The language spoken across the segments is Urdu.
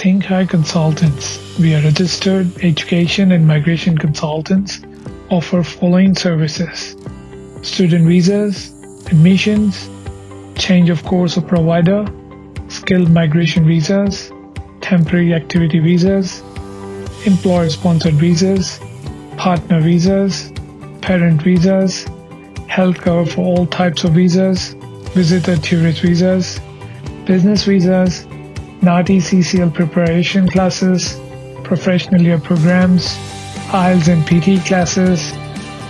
Think High Consultants. We are registered education and migration consultants. Offer following services: student visas, admissions, change of course of provider, skilled migration visas, temporary activity visas, employer sponsored visas, partner visas, parent visas, health cover for all types of visas, visitor tourist visas, business visas, NATI CCL preparation classes, professional year programs, IELTS and PT classes,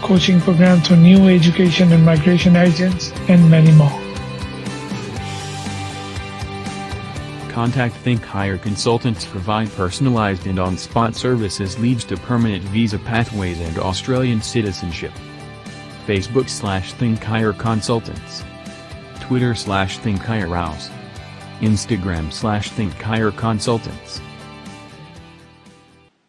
coaching programs for new education and migration agents, and many more. Contact Think Higher Consultants. Provide personalized and on-spot services, leads to permanent visa pathways and Australian citizenship. Facebook/Think Higher Consultants. Twitter/Think Higher House. Instagram/Think Higher Consultants.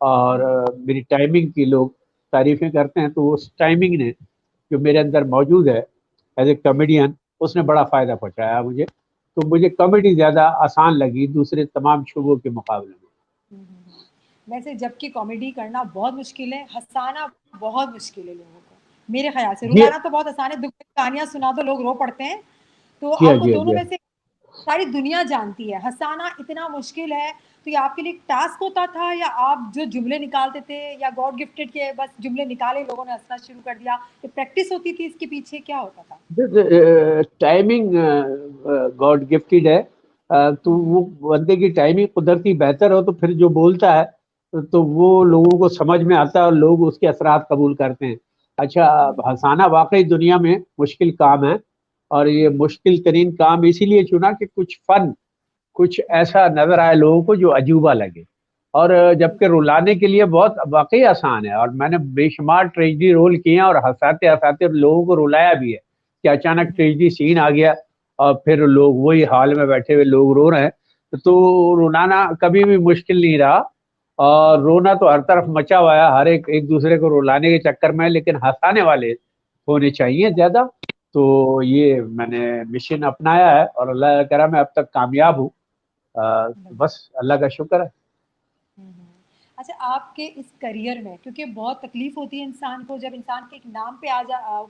اور میری ٹائمنگ کی لوگ تعریفیں کرتے ہیں، تو اس ٹائمنگ نے جو میرے اندر موجود ہے ایز اے کامیڈین، اس نے بڑا فائدہ پہنچایا مجھے. تو مجھے کامیڈی زیادہ آسان لگی دوسرے تمام شعبوں کے مقابلے میں. ویسے جبکہ کامیڈی کرنا بہت مشکل ہے، ہنسانا بہت مشکل ہے لوگوں کو میرے خیال سے. جی رلانا تو بہت آسان ہے، دکھ کی کہانیاں سنا تو لوگ رو پڑتے ہیں. تو جی آپ کو جی دونوں جی میں سے ساری دنیا جانتی ہے، ہنسانا اتنا مشکل ہے، تو یہ آپ کے لیے ایک ٹاسک ہوتا تھا، یا آپ جو جملے نکالتے تھے، یا گاڈ گفٹڈ کے بس جملے نکالے لوگوں نے ہنسنا شروع کر دیا، یہ پریکٹس ہوتی تھی اس کے پیچھے، کیا ہوتا تھا؟ ٹائمنگ گاڈ گفٹیڈ ہے. تو وہ بندے کی ٹائمنگ قدرتی بہتر ہو تو پھر جو بولتا ہے تو وہ لوگوں کو سمجھ میں آتا ہے اور لوگ اس کے اثرات قبول کرتے ہیں. اچھا، ہنسانا واقعی دنیا میں مشکل کام ہے، اور یہ مشکل ترین کام اسی لیے چنا کہ کچھ ایسا نظر آئے لوگوں کو جو عجوبہ لگے. اور جبکہ رلانے کے لیے بہت واقعی آسان ہے، اور میں نے بے شمار ٹریجڈی رول کیے ہیں اور ہنساتے ہنساتے لوگوں کو رلایا بھی ہے کہ اچانک ٹریجڈی سین آ گیا اور پھر لوگ وہی حال میں بیٹھے ہوئے لوگ رو رہے ہیں. تو رلانا کبھی بھی مشکل نہیں رہا، اور رونا تو ہر طرف مچا ہوا ہے، ہر ایک دوسرے کو رلانے کے چکر میں، لیکن ہنسانے والے ہونے چاہیے زیادہ. تو یہ میں نے مشن اپنایا ہے اور اللہ کا کرم ہے اب تک کامیاب ہوں. بس اللہ کا شکر ہے. اچھا، آپ کے اس کریئر میں، کیونکہ بہت تکلیف ہوتی ہے انسان کو جب انسان کے ایک نام پہ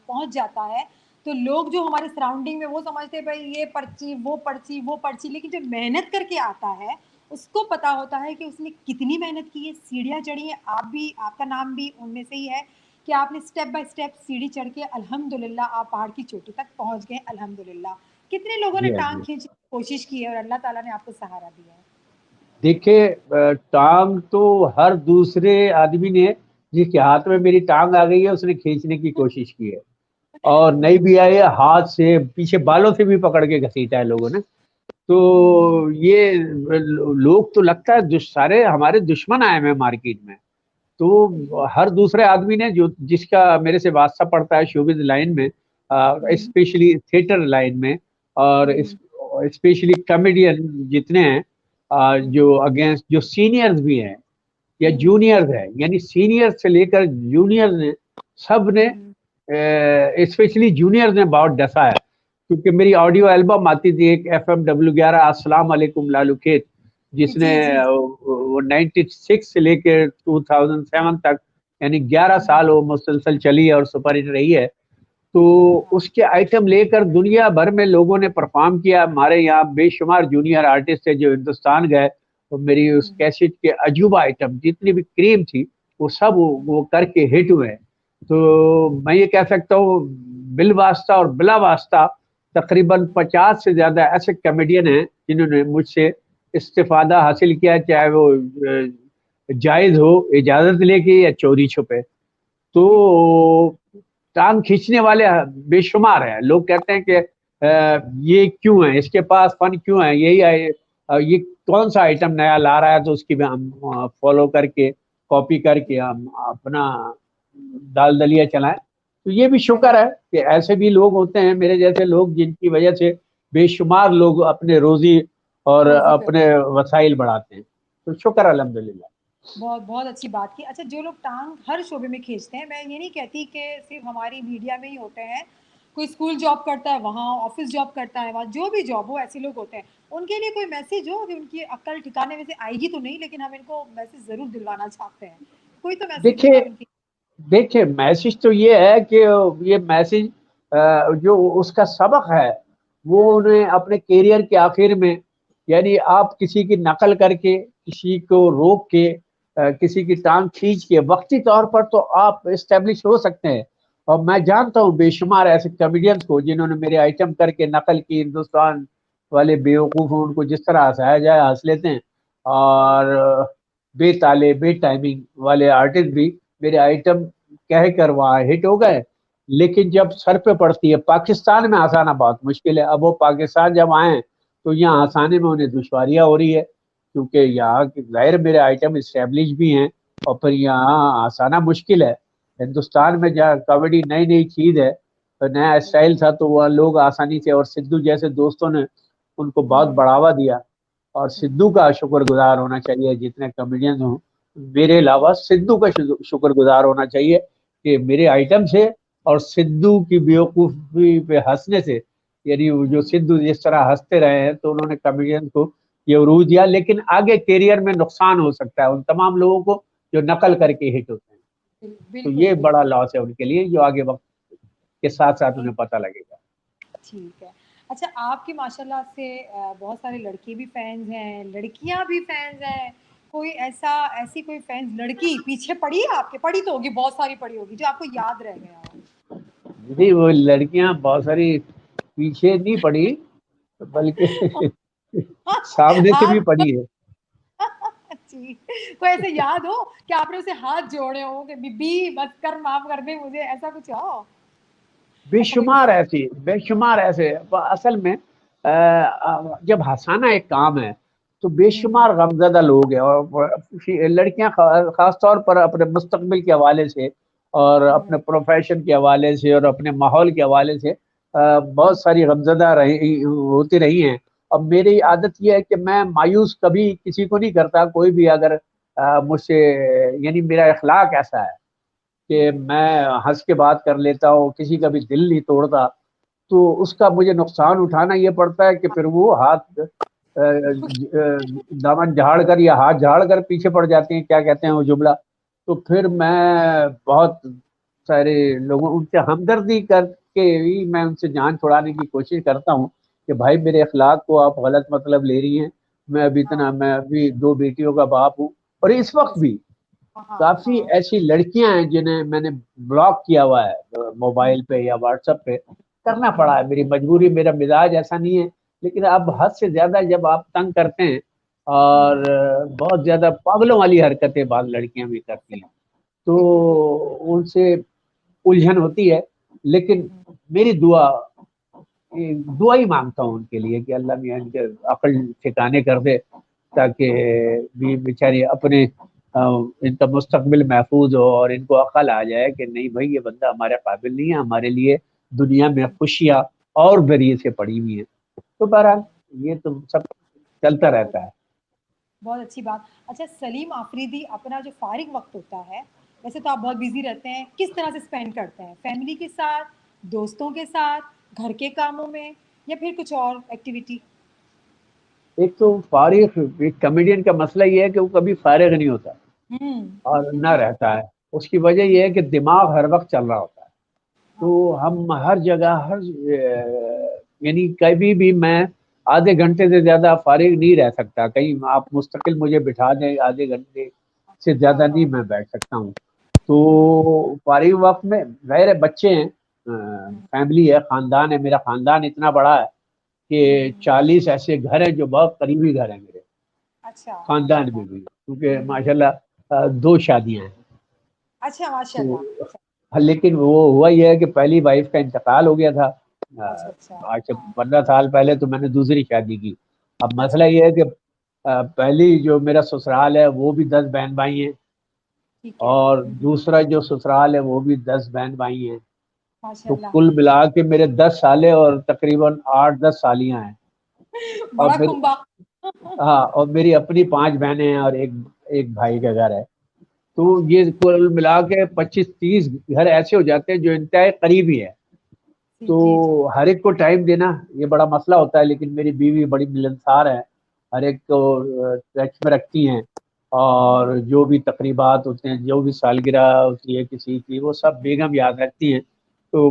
پہنچ جاتا ہے، تو لوگ جو ہمارے سراؤنڈنگ میں وہ سمجھتے ہیں بھائی یہ پرچی وہ پرچی وہ پرچی، لیکن جو محنت کر کے آتا ہے اس کو پتا ہوتا ہے کہ اس نے کتنی محنت کی ہے، سیڑھیاں چڑھی ہیں. آپ بھی، آپ کا نام بھی ان میں سے ہی ہے کہ آپ نے اسٹیپ بائی اسٹیپ سیڑھی چڑھ کے الحمدللہ آپ پہاڑ کی چوٹی تک پہنچ گئے الحمدللہ. کتنے لوگوں نے جی ٹانگ جی کھینچنے کی کوشش کی ہے اور اللہ تعالیٰ نے آپ کو سہارا دیا ہے. دیکھیے، ٹانگ تو ہر دوسرے آدمی نے، جس کے ہاتھ میں میری ٹانگ آ گئی ہے اس نے کھینچنے کی کوشش کی ہے، اور نہیں بھی آئی ہے ہاتھ سے، پیچھے بالوں سے بھی پکڑ کے گھسیٹا ہے لوگوں نے. تو یہ لوگ تو لگتا ہے سارے ہمارے دشمن آئے ہیں مارکیٹ میں. تو ہر دوسرے آدمی نے جس کا میرے سے واسطہ پڑتا ہے شوبز لائن میں، اسپیشلی تھیٹر لائن میں، اور اسپیشلی کامیڈین جتنے ہیں، جو اگینسٹ جو سینئرز بھی ہیں یا جونیئرز ہیں، یعنی سینئر سے لے کر جونیئر نے، سب نے، اسپیشلی جونیئر نے بہت ڈسا ہے. کیونکہ میری آڈیو البم آتی تھی ایک FM11 السلام علیکم لالو کھیت، جس نے وہ 96 سے لے کے 2007 تک، یعنی 11 سال وہ مسلسل چلی ہے اور سپر ہٹ رہی ہے. تو اس کے آئٹم لے کر دنیا بھر میں لوگوں نے پرفارم کیا. ہمارے یہاں بے شمار جونیئر آرٹسٹ ہیں جو ہندوستان گئے، تو میری اس کیسٹ کے عجوبہ آئٹم جتنی بھی کریم تھی وہ سب وہ کر کے ہٹ ہوئے ہیں. تو میں یہ کہہ سکتا ہوں بال واسطہ اور بلا واسطہ تقریباً 50 سے زیادہ ایسے کامیڈین ہیں جنہوں نے مجھ سے استفادہ حاصل کیا، چاہے وہ جائز ہو اجازت لے کے یا چوری چھپے. تو ٹانگ کھینچنے والے بے شمار ہیں. لوگ کہتے ہیں کہ یہ کیوں ہے، اس کے پاس فن کیوں ہے، یہ کون سا آئٹم نیا لا رہا ہے، تو اس کی بھی ہم فالو کر کے کاپی کر کے ہم اپنا دال دلیا چلائیں. تو یہ بھی شکر ہے کہ ایسے بھی لوگ ہوتے ہیں میرے جیسے لوگ، جن کی وجہ سے بے شمار لوگ اپنے روزی اور اپنے وسائل بڑھاتے ہیں. تو شکر الحمدللہ. بہت بہت اچھی بات کی. اچھا، جو لوگ ٹانگ ہر شعبے میں کھینچتے ہیں، میں یہ نہیں کہتی کہ صرف ہماری میڈیا میں ہی ہوتے ہیں، کوئی اسکول جاب کرتا ہے وہاں، آفس جاب کرتا ہے وہاں، جو بھی جاب ہو ایسے لوگ ہوتے ہیں، ان کے لیے کوئی میسیج ہو کہ ان کی عقل ٹھکانے میں سے آئے گی تو نہیں، لیکن ہم ان کو میسیج ضرور دلوانا چاہتے ہیں، کوئی تو میسیج ہوگا ان کی. دیکھیے میسج تو یہ ہے کہ یہ میسج جو اس کا سبق ہے وہ انہیں اپنے کیریئر کے آخر میں، یعنی آپ کسی کی نقل کر کے، کسی کو روک کے، کسی کی ٹانگ کھینچ کے وقتی طور پر تو آپ اسٹیبلش ہو سکتے ہیں. اور میں جانتا ہوں بے شمار ایسے کامیڈینس کو جنہوں نے میرے آئٹم کر کے نقل کی. ہندوستان والے بیوقوف ہیں، ان کو جس طرح ہنسایا جائے ہنس لیتے ہیں، اور بے تالے بے ٹائمنگ والے آرٹسٹ بھی میرے آئٹم کہہ کر وہاں ہٹ ہو گئے. لیکن جب سر پہ پڑتی ہے، پاکستان میں ہنسانا بہت مشکل ہے. اب وہ پاکستان جب آئیں تو یہاں ہنسانے میں انہیں دشواریاں ہو رہی ہے، کیونکہ یہاں ظاہر میرے آئٹم اسٹیبلش بھی ہیں، اور پھر یہاں ہنسانا مشکل ہے. ہندوستان میں جہاں کامیڈی نئی چیز ہے، نیا اسٹائل تھا، تو وہ لوگ آسانی سے، اور سدھو جیسے دوستوں نے ان کو بہت بڑھاوا دیا. اور سدھو کا شکر گزار ہونا چاہیے جتنے کامیڈین ہوں میرے علاوہ سدھو کا شکر گزار ہونا چاہیے کہ میرے آئٹم سے اور سدھو کی بیوقوفی پہ ہنسنے سے، یعنی جو سدھو جس طرح ہنستے رہے ہیں تو انہوں نے کمیڈین کو یہ عروج دیا، لیکن آگے کیریئر میں نقصان ہو سکتا ہے ان تمام لوگوں کو جو نقل کر کے ہٹ ہوتے ہیں، تو بالکل یہ بڑا بالکل لاس ہے ان کے لیے جو آگے وقت کے ساتھ ساتھ انہیں پتہ لگے گا۔ ٹھیک ہے. اچھا آپ کی ماشاء اللہ سے بہت سارے لڑکے بھی فینز ہیں، لڑکیاں بھی فینز ہیں، کوئی ایسی کوئی فینز لڑکی پیچھے پڑی ہے آپ کے؟ پڑی تو ہوگی، بہت ساری پڑی ہوگی جو آپ کو یاد رہ گیا ہو. جی وہ لڑکیاں بہت ساری پیچھے نہیں پڑی بلکہ سامنے سے بھی ہاتھ پڑی ہے۔ جی کوئی ایسے یاد ہو کہ آپ نے اسے ہاتھ جوڑے ہو کہ بی بی بس کر، معاف کر دے مجھے، ایسا کچھ ہو؟ ایسا کوئی بے شمار ایسے اصل میں جب ہنسانا ایک کام ہے تو بے شمار غمزدہ لوگ ہیں، اور لڑکیاں خاص طور پر اپنے مستقبل کے حوالے سے اور اپنے پروفیشن کے حوالے سے اور اپنے ماحول کے حوالے سے بہت ساری غمزدہ ہوتی رہی ہیں۔ اب میری عادت یہ ہے کہ میں مایوس کبھی کسی کو نہیں کرتا، کوئی بھی اگر مجھ سے، یعنی میرا اخلاق ایسا ہے کہ میں ہنس کے بات کر لیتا ہوں، کسی کا بھی دل نہیں توڑتا، تو اس کا مجھے نقصان اٹھانا یہ پڑتا ہے کہ پھر وہ ہاتھ دامن جھاڑ کر یا ہاتھ جھاڑ کر پیچھے پڑ جاتے ہیں، کیا کہتے ہیں وہ جملہ، تو پھر میں بہت سارے لوگوں ان سے ہمدردی کر کے ہی میں ان سے جان چھڑانے کی کوشش کرتا ہوں کہ بھائی میرے اخلاق کو آپ غلط مطلب لے رہی ہیں، میں ابھی 2 بیٹیوں کا باپ ہوں، اور اس وقت بھی کافی ایسی لڑکیاں ہیں جنہیں میں نے بلاک کیا ہوا ہے موبائل پہ یا واٹس ایپ پہ، کرنا پڑا ہے، میری مجبوری، میرا مزاج ایسا نہیں ہے، لیکن اب حد سے زیادہ جب آپ تنگ کرتے ہیں اور بہت زیادہ پاگلوں والی حرکتیں بعض لڑکیاں بھی کرتی ہیں تو ان سے الجھن ہوتی ہے، لیکن میری دعا ہی مانگتا ہوں ان کے لیے کہ اللہ میاں ان کے عقل ٹھکانے کر دے تاکہ بھی بیچاری اپنے ان کا مستقبل محفوظ ہو اور ان کو عقل آ جائے کہ نہیں بھائی یہ بندہ ہمارے قابل نہیں ہے، ہمارے لیے دنیا میں خوشیاں اور ذریعے سے پڑی ہوئی ہیں۔ تو بہرحال یہ تو سب چلتا رہتا ہے۔ بہت اچھی بات. اچھا سلیم آفریدی اپنا جو فارغ وقت ہوتا ہے، ویسے تو آپ بہت بیزی رہتے ہیں، کس طرح سے اسپینڈ کرتے ہیں؟ فیملی کے ساتھ، دوستوں کے ساتھ، گھر کے کاموں میں، یا پھر کچھ اور ایکٹیویٹی؟ ایک تو فارغ، ایک کمیڈین کا مسئلہ یہ ہے کہ وہ کبھی فارغ نہیں ہوتا اور نہ بالکل. رہتا ہے، اس کی وجہ یہ ہے کہ دماغ ہر وقت چل رہا ہوتا ہے، تو ہم ہر جگہ یعنی کبھی بھی میں آدھے گھنٹے سے زیادہ فارغ نہیں رہ سکتا، کہیں آپ مستقل مجھے بٹھا دیں آدھے گھنٹے سے زیادہ نہیں میں بیٹھ سکتا ہوں، تو فارغ وقت میں ظاہر ہے بچے ہیں، فیملی ہے، خاندان ہے، میرا خاندان اتنا بڑا ہے کہ 40 ایسے گھر ہیں جو بہت قریبی گھر ہیں میرے اچھا خاندان میں بھی، کیونکہ ماشاءاللہ 2 شادیاں ہیں، اچھا ماشاء تو اللہ. لیکن وہ ہوا یہ ہے کہ پہلی وائف کا انتقال ہو گیا تھا اچھا آج سے 15 سال پہلے، تو میں نے دوسری شادی کی. اب اچھا مسئلہ یہ ہے کہ پہلی جو میرا سسرال ہے وہ بھی 10 بہن بھائی ہیں، ٹھیک ہے. اور دوسرا جو سسرال ہے وہ بھی 10 بہن بھائی ہیں، ماشاء تو اللہ. کل ملا کے میرے 10 سالے اور تقریباً 8-10 سالیاں ہیں، اور بڑا پھر کنبا. ہاں اور میری اپنی 5 بہنیں ہیں اور ایک بھائی کا گھر ہے، تو یہ کل ملا کے 25-30 گھر ایسے ہو جاتے ہیں جو انتہائی قریبی ہے، تو جی جی. ہر ایک کو ٹائم دینا یہ بڑا مسئلہ ہوتا ہے، لیکن میری بیوی بڑی ملنسار ہے، ہر ایک کو ٹچ میں رکھتی ہیں، اور جو بھی تقریبات ہوتے ہیں، جو بھی سالگرہ ہوتی ہے کسی کی، وہ سب بیگم یاد رکھتی ہیں، تو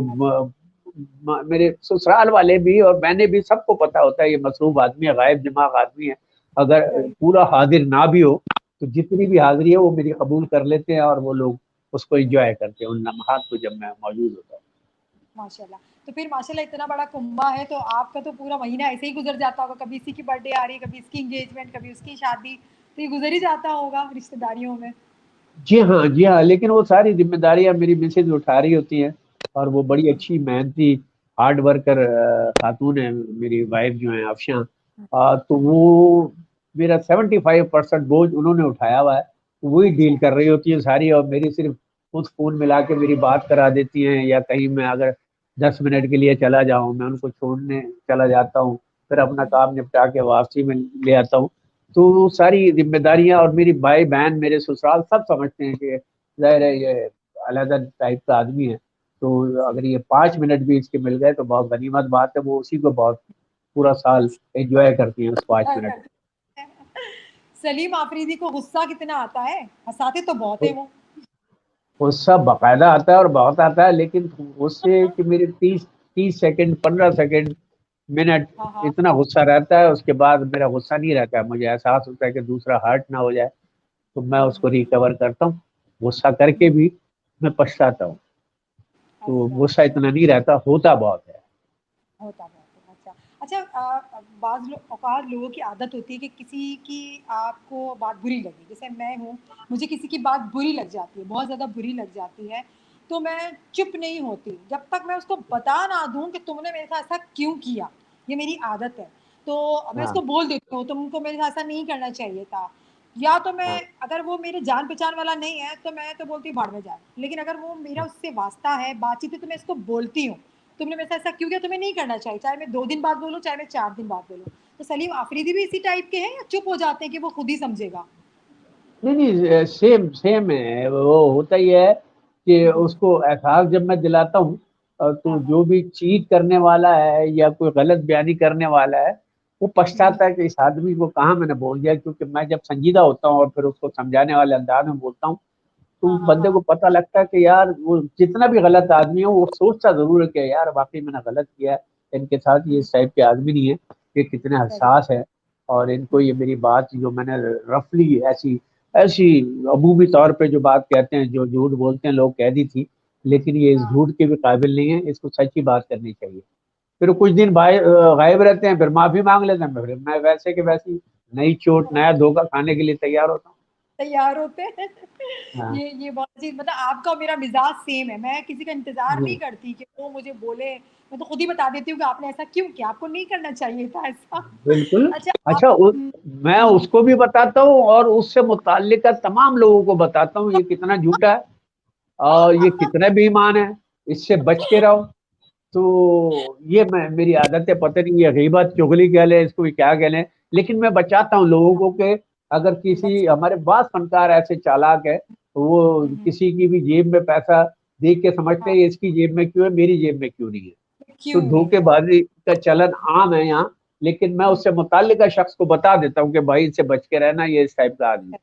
میرے سسرال والے بھی اور میں نے بھی سب کو پتا ہوتا ہے یہ مصروف آدمی ہے، غائب دماغ آدمی ہے، اگر پورا حاضر نہ بھی ہو تو جتنی بھی حاضری ہے وہ میری قبول کر لیتے ہیں، اور وہ لوگ اس کو انجوائے کرتے ہیں ان لمحات کو جب میں موجود ہوتا ہوں۔ ماشاء اللہ. تو پھر ماشاء اللہ اتنا بڑا کنبا ہے تو آپ کا تو پورا مہینہ ایسے ہی گزر جاتا ہوگا، کبھی اسی کی برتھ ڈے آ رہی ہے، کبھی اس کی انگیجمنٹ، کبھی اس کی شادی، تو یہ گزر ہی جاتا ہوگا رشتہ داریوں میں. جی ہاں جی ہاں، لیکن وہ ساری ذمہ داریاں میری مسز اٹھا رہی ہوتی ہیں، اور وہ بڑی اچھی محنتی ہارڈ ورکر خاتون ہیں میری وائف جو ہیں افشاں، تو وہ میرا 75% بوجھ انہوں نے اٹھایا ہوا ہے، وہی ڈیل اچھا. کر رہی ہوتی ہیں ساری، اور میری صرف خود فون ملا کے میری بات کرا دیتی ہیں، یا کہیں میں اگر 10 منٹ کے لیے چلا جاؤں میں ان کو چھوڑنے چلا جاتا ہوں، پھر اپنا کام نپٹا کے واپسی میں لے آتا ہوں، تو وہ ساری ذمہ داریاں، اور میری بھائی بہن میرے سسرال سب سمجھتے ہیں کہ ظاہر ہے یہ علیحدہ ٹائپ کا آدمی ہے، تو اگر یہ 5 منٹ بھی اس کے مل گئے تو بہت غنیمت بات ہے، وہ اسی کو بہت پورا سال انجوائے کرتی ہیں اس 5 منٹ میں۔ سلیم آفریدی کو غصہ کتنا آتا ہے؟ ہنساتے تو بہت ہیں وہ۔ غصہ باقاعدہ آتا ہے اور بہت آتا ہے، لیکن غصے کہ میرے 30 سیکنڈ 15 سیکنڈ منٹ ہاں ہاں اتنا غصہ رہتا ہے، اس کے بعد میرا غصہ نہیں رہتا ہے، مجھے احساس ہوتا ہے کہ دوسرا ہرٹ نہ ہو جائے، تو میں اس کو ریکور کرتا ہوں، غصہ کر کے بھی میں پچھتاتا ہوں، تو اچھا غصہ اتنا نہیں رہتا، ہوتا بہت ہے۔ ہوتا بہت ہے۔ اچھا اچھا، بعض اوقات لوگوں کی عادت ہوتی ہے کہ کسی کی آپ کو بات بری لگی، جیسے میں ہوں، مجھے کسی کی بات بری لگ جاتی ہے، بہت زیادہ بری لگ جاتی ہے، تو میں چپ نہیں ہوتی جب تک میں اس کو بتا نہ دوں کہ تم نے میرے ساتھ ایسا کیوں کیا، یہ میری عادت ہے، تو میں اس ہاں کو بول دیتی ہوں تم کو میرے ساتھ ایسا نہیں کرنا چاہیے تھا، یا تو میں ہاں اگر وہ میرے جان پہچان والا نہیں ہے تو میں تو بولتی ہوں بھاڑ میں جائے، لیکن اگر وہ میرا اس سے واسطہ ہے، بات چیت ہے، تو میں اس کو بولتی ہوں تم نے میرے ساتھ ایسا کیوں کیا، تمہیں نہیں کرنا چاہیے، چاہے میں 2 دن بعد بولوں چاہے میں 4 دن بعد بولوں۔ تو سلیم آفریدی بھی اسی ٹائپ کے ہیں یا چپ ہو جاتے ہیں کہ وہ خود ہی سمجھے گا؟ نہیں نہیں، سیم سیم ہے، وہ ہوتا ہی ہے کہ اس کو احساس جب میں دلاتا ہوں تو ہاں جو بھی چیٹ کرنے والا ہے یا کوئی غلط بیانی کرنے والا ہے وہ پچھتاتا ہے کہ اس آدمی کو کہاں میں نے بول دیا، کیونکہ میں جب سنجیدہ ہوتا ہوں اور پھر اس کو سمجھانے والے انداز میں بولتا ہوں تو ہاں ہاں بندے ہاں کو پتہ لگتا ہے کہ یار وہ جتنا بھی غلط آدمی ہے وہ سوچتا ضرور ہے کہ یار واقعی میں نے غلط کیا ہے، ان کے ساتھ یہ اس ٹائپ کے آدمی نہیں ہے، یہ کتنے صحیح۔ حساس ہے، اور ان کو یہ میری بات جو میں نے رفلی ایسی ایسی عمومی طور پہ جو بات کہتے ہیں، جو جھوٹ بولتے ہیں لوگ، کہہ دی تھی، لیکن یہ اس ہاں جھوٹ کے بھی قابل نہیں ہے، اس کو سچی بات کرنی چاہیے۔ پھر کچھ دن صحیح غائب رہتے ہیں، پھر معافی مانگ لیتے ہیں، پھر میں ویسے کہ ویسی نئی چوٹ نیا دھوکہ کھانے کے لیے تیار ہوتا تیار ہوتے ہیں۔ ہوں۔ ہاں یہ بہت چیز، مطلب آپ کا اور میرا مزاج سیم ہے، میں کسی کا انتظار جی نہیں کرتی کہ وہ مجھے بولے، میں تو خود ہی بتا دیتی ہوں کہ آپ نے ایسا کیوں کیا، آپ کو نہیں کرنا چاہیے تھا ایسا۔ بالکل۔ اچھا اچھا آپ میں اس کو بھی بتاتا ہوں اور اس سے متعلقہ تمام لوگوں کو بتاتا ہوں یہ کتنا جھوٹا ہے اور یہ کتنا بے ایمان ہے، اس سے بچ کے رہو۔ تو یہ میری عادت ہے، پتہ نہیں یہ غیبت چغلی کہہ لیں، اس کو کیا کہہ لیں، لیکن میں بچاتا ہوں لوگوں کو کہ اگر کسی، ہمارے بعض فنکار ایسے چالاک ہے وہ کسی کی بھی جیب میں پیسہ دیکھ کے سمجھتے ہیں اس کی جیب میں کیوں ہے، میری جیب میں کیوں نہیں ہے، تو کیوں نہیں دھوکے ہے؟ بازی کا چلن عام ہے یہاں، لیکن میں اس سے متعلقہ شخص کو بتا دیتا ہوں کہ بھائی اس سے بچ کے رہنا، یہ اس ٹائپ کا آدمی ہے۔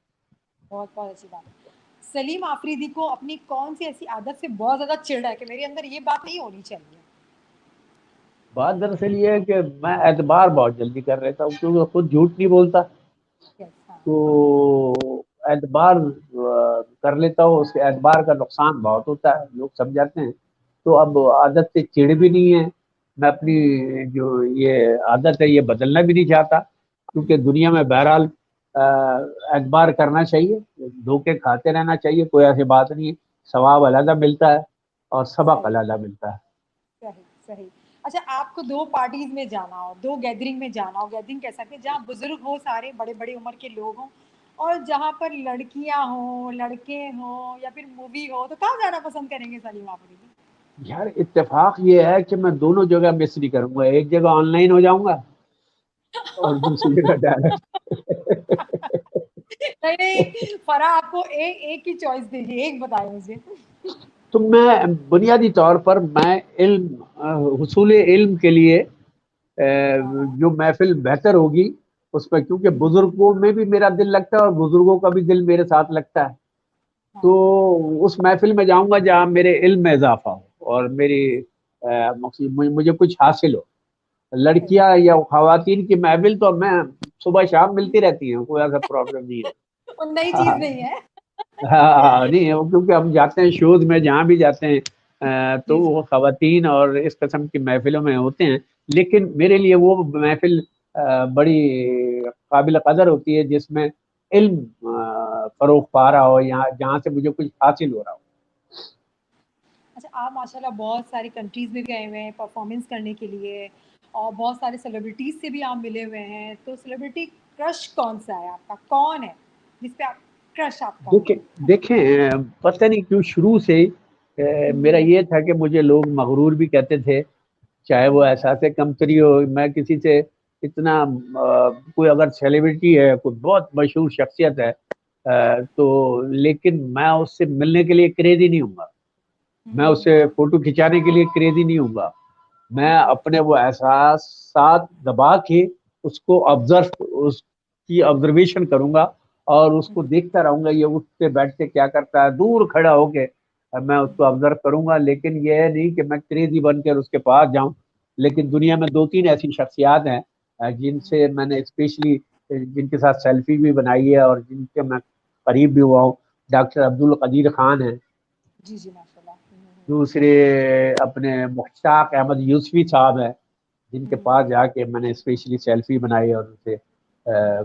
بہت بہت اچھی بات ہے۔ سلیم آفریدی کو اپنی کون سی ایسی عادت سے بہت زیادہ چڑ ہے کہ میرے اندر یہ بات نہیں ہونی چاہیے؟ بات دراصل یہ ہے کہ میں اعتبار بہت جلدی کر لیتا ہوں، کیونکہ خود جھوٹ نہیں بولتا، Yes، ہاں تو اعتبار کر لیتا ہوں، اس کے اعتبار کا نقصان بہت ہوتا ہے، لوگ سمجھاتے ہیں، تو اب عادت سے چڑ بھی نہیں ہے، میں اپنی جو یہ عادت ہے یہ بدلنا بھی نہیں چاہتا، کیونکہ دنیا میں بہرحال اعتبار کرنا چاہیے، دھوکے کھاتے رہنا چاہیے، کوئی ایسی بات نہیں ہے، ثواب علیحدہ ملتا ہے اور سبق صحیح علیحدہ ملتا ہے۔ صحیح صحیح۔ اچھا آپ کو 2 پارٹیز میں جانا ہو، 2 گیدرنگ میں جانا ہو، گیدرنگ کہہ سکتے ہیں جہاں بزرگ ہو، سارے بڑے بڑے عمر کے لوگ ہوں، اور جہاں پر لڑکیاں ہوں، لڑکے ہوں، یا پھر مووی ہو، تو کہاں جانا پسند کریں گے سلیم آفریدی؟ یار اتفاق یہ ہے کہ میں دونوں جگہ مس نہیں کروں گا، ایک جگہ آن لائن ہو جاؤں گا اور دوسری جگہ ڈائریکٹ۔ نہیں نہیں، فرح آپ کو ایک کی چوائس دیجیے، ایک بتائیں مجھے۔ تو میں بنیادی طور پر میں علم، حصول علم کے لیے ہاں ہاں جو محفل بہتر ہوگی اس میں، کیونکہ بزرگوں میں بھی میرا دل لگتا ہے اور بزرگوں کا بھی دل میرے ساتھ لگتا ہے، ہاں تو اس محفل میں جاؤں گا جہاں میرے علم میں اضافہ ہو اور میری مجھے کچھ حاصل ہو۔ صحیح، لڑکیاں یا خواتین کی محفل تو میں صبح شام ملتی رہتی ہیں، کوئی ایسا پرابلم نہیں ہے۔ وہ نئی چیز ہاں نہیں ہے۔ نہیں، کیونکہ ہم جاتے ہیں شوز میں جہاں بھی جاتے ہیں تو جی جی وہ خواتین اور اس قسم کی محفلوں میں ہوتے ہیں، لیکن میرے لیے وہ محفل بڑی قابل قدر ہوتی ہے جس میں علم فروغ پا رہا ہو، یہاں جہاں سے مجھے کچھ حاصل ہو رہا ہو۔ اچھا آپ ماشاء اللہ بہت ساری کنٹریز میں گئے ہوئے ہیں پرفارمنس کرنے کے لیے، اور بہت سارے سیلیبریٹیز سے بھی آپ ملے ہوئے ہیں، تو سیلیبریٹی کرش کون سا ہے آپ کا، کون ہے جس پہ آپ کرش آپ کا دیکھیں دیکھیں پتہ نہیں کیوں شروع سے میرا یہ تھا کہ مجھے لوگ مغرور بھی کہتے تھے، چاہے وہ احساس کمتری ہو، میں کسی سے اتنا کوئی اگر سیلیبریٹی ہے، کوئی بہت مشہور شخصیت ہے تو لیکن میں اس سے ملنے کے لیے کریزی نہیں ہوں گا، میں اس سے فوٹو کھنچانے کے لیے کریزی نہیں ہوں گا، میں اپنے وہ احساسات دبا کے اس کو اس کی آبزرویشن کروں گا اور اس کو دیکھتا رہوں گا، یہ اٹھتے بیٹھتے کیا کرتا ہے، دور کھڑا ہو کے میں اس کو آبزرو کروں گا، لیکن یہ نہیں کہ میں کریزی بن کر اس کے پاس جاؤں۔ لیکن دنیا میں 2-3 ایسی شخصیات ہیں جن سے میں نے اسپیشلی جن کے ساتھ سیلفی بھی بنائی ہے اور جن کے میں قریب بھی ہوا ہوں۔ ڈاکٹر عبدالقدیر خان ہیں، جی جی ماشاء اللہ۔ دوسرے اپنے مشتاق احمد یوسفی صاحب ہیں جن کے پاس جا کے میں نے اسپیشلی سیلفی بنائی اور ان سے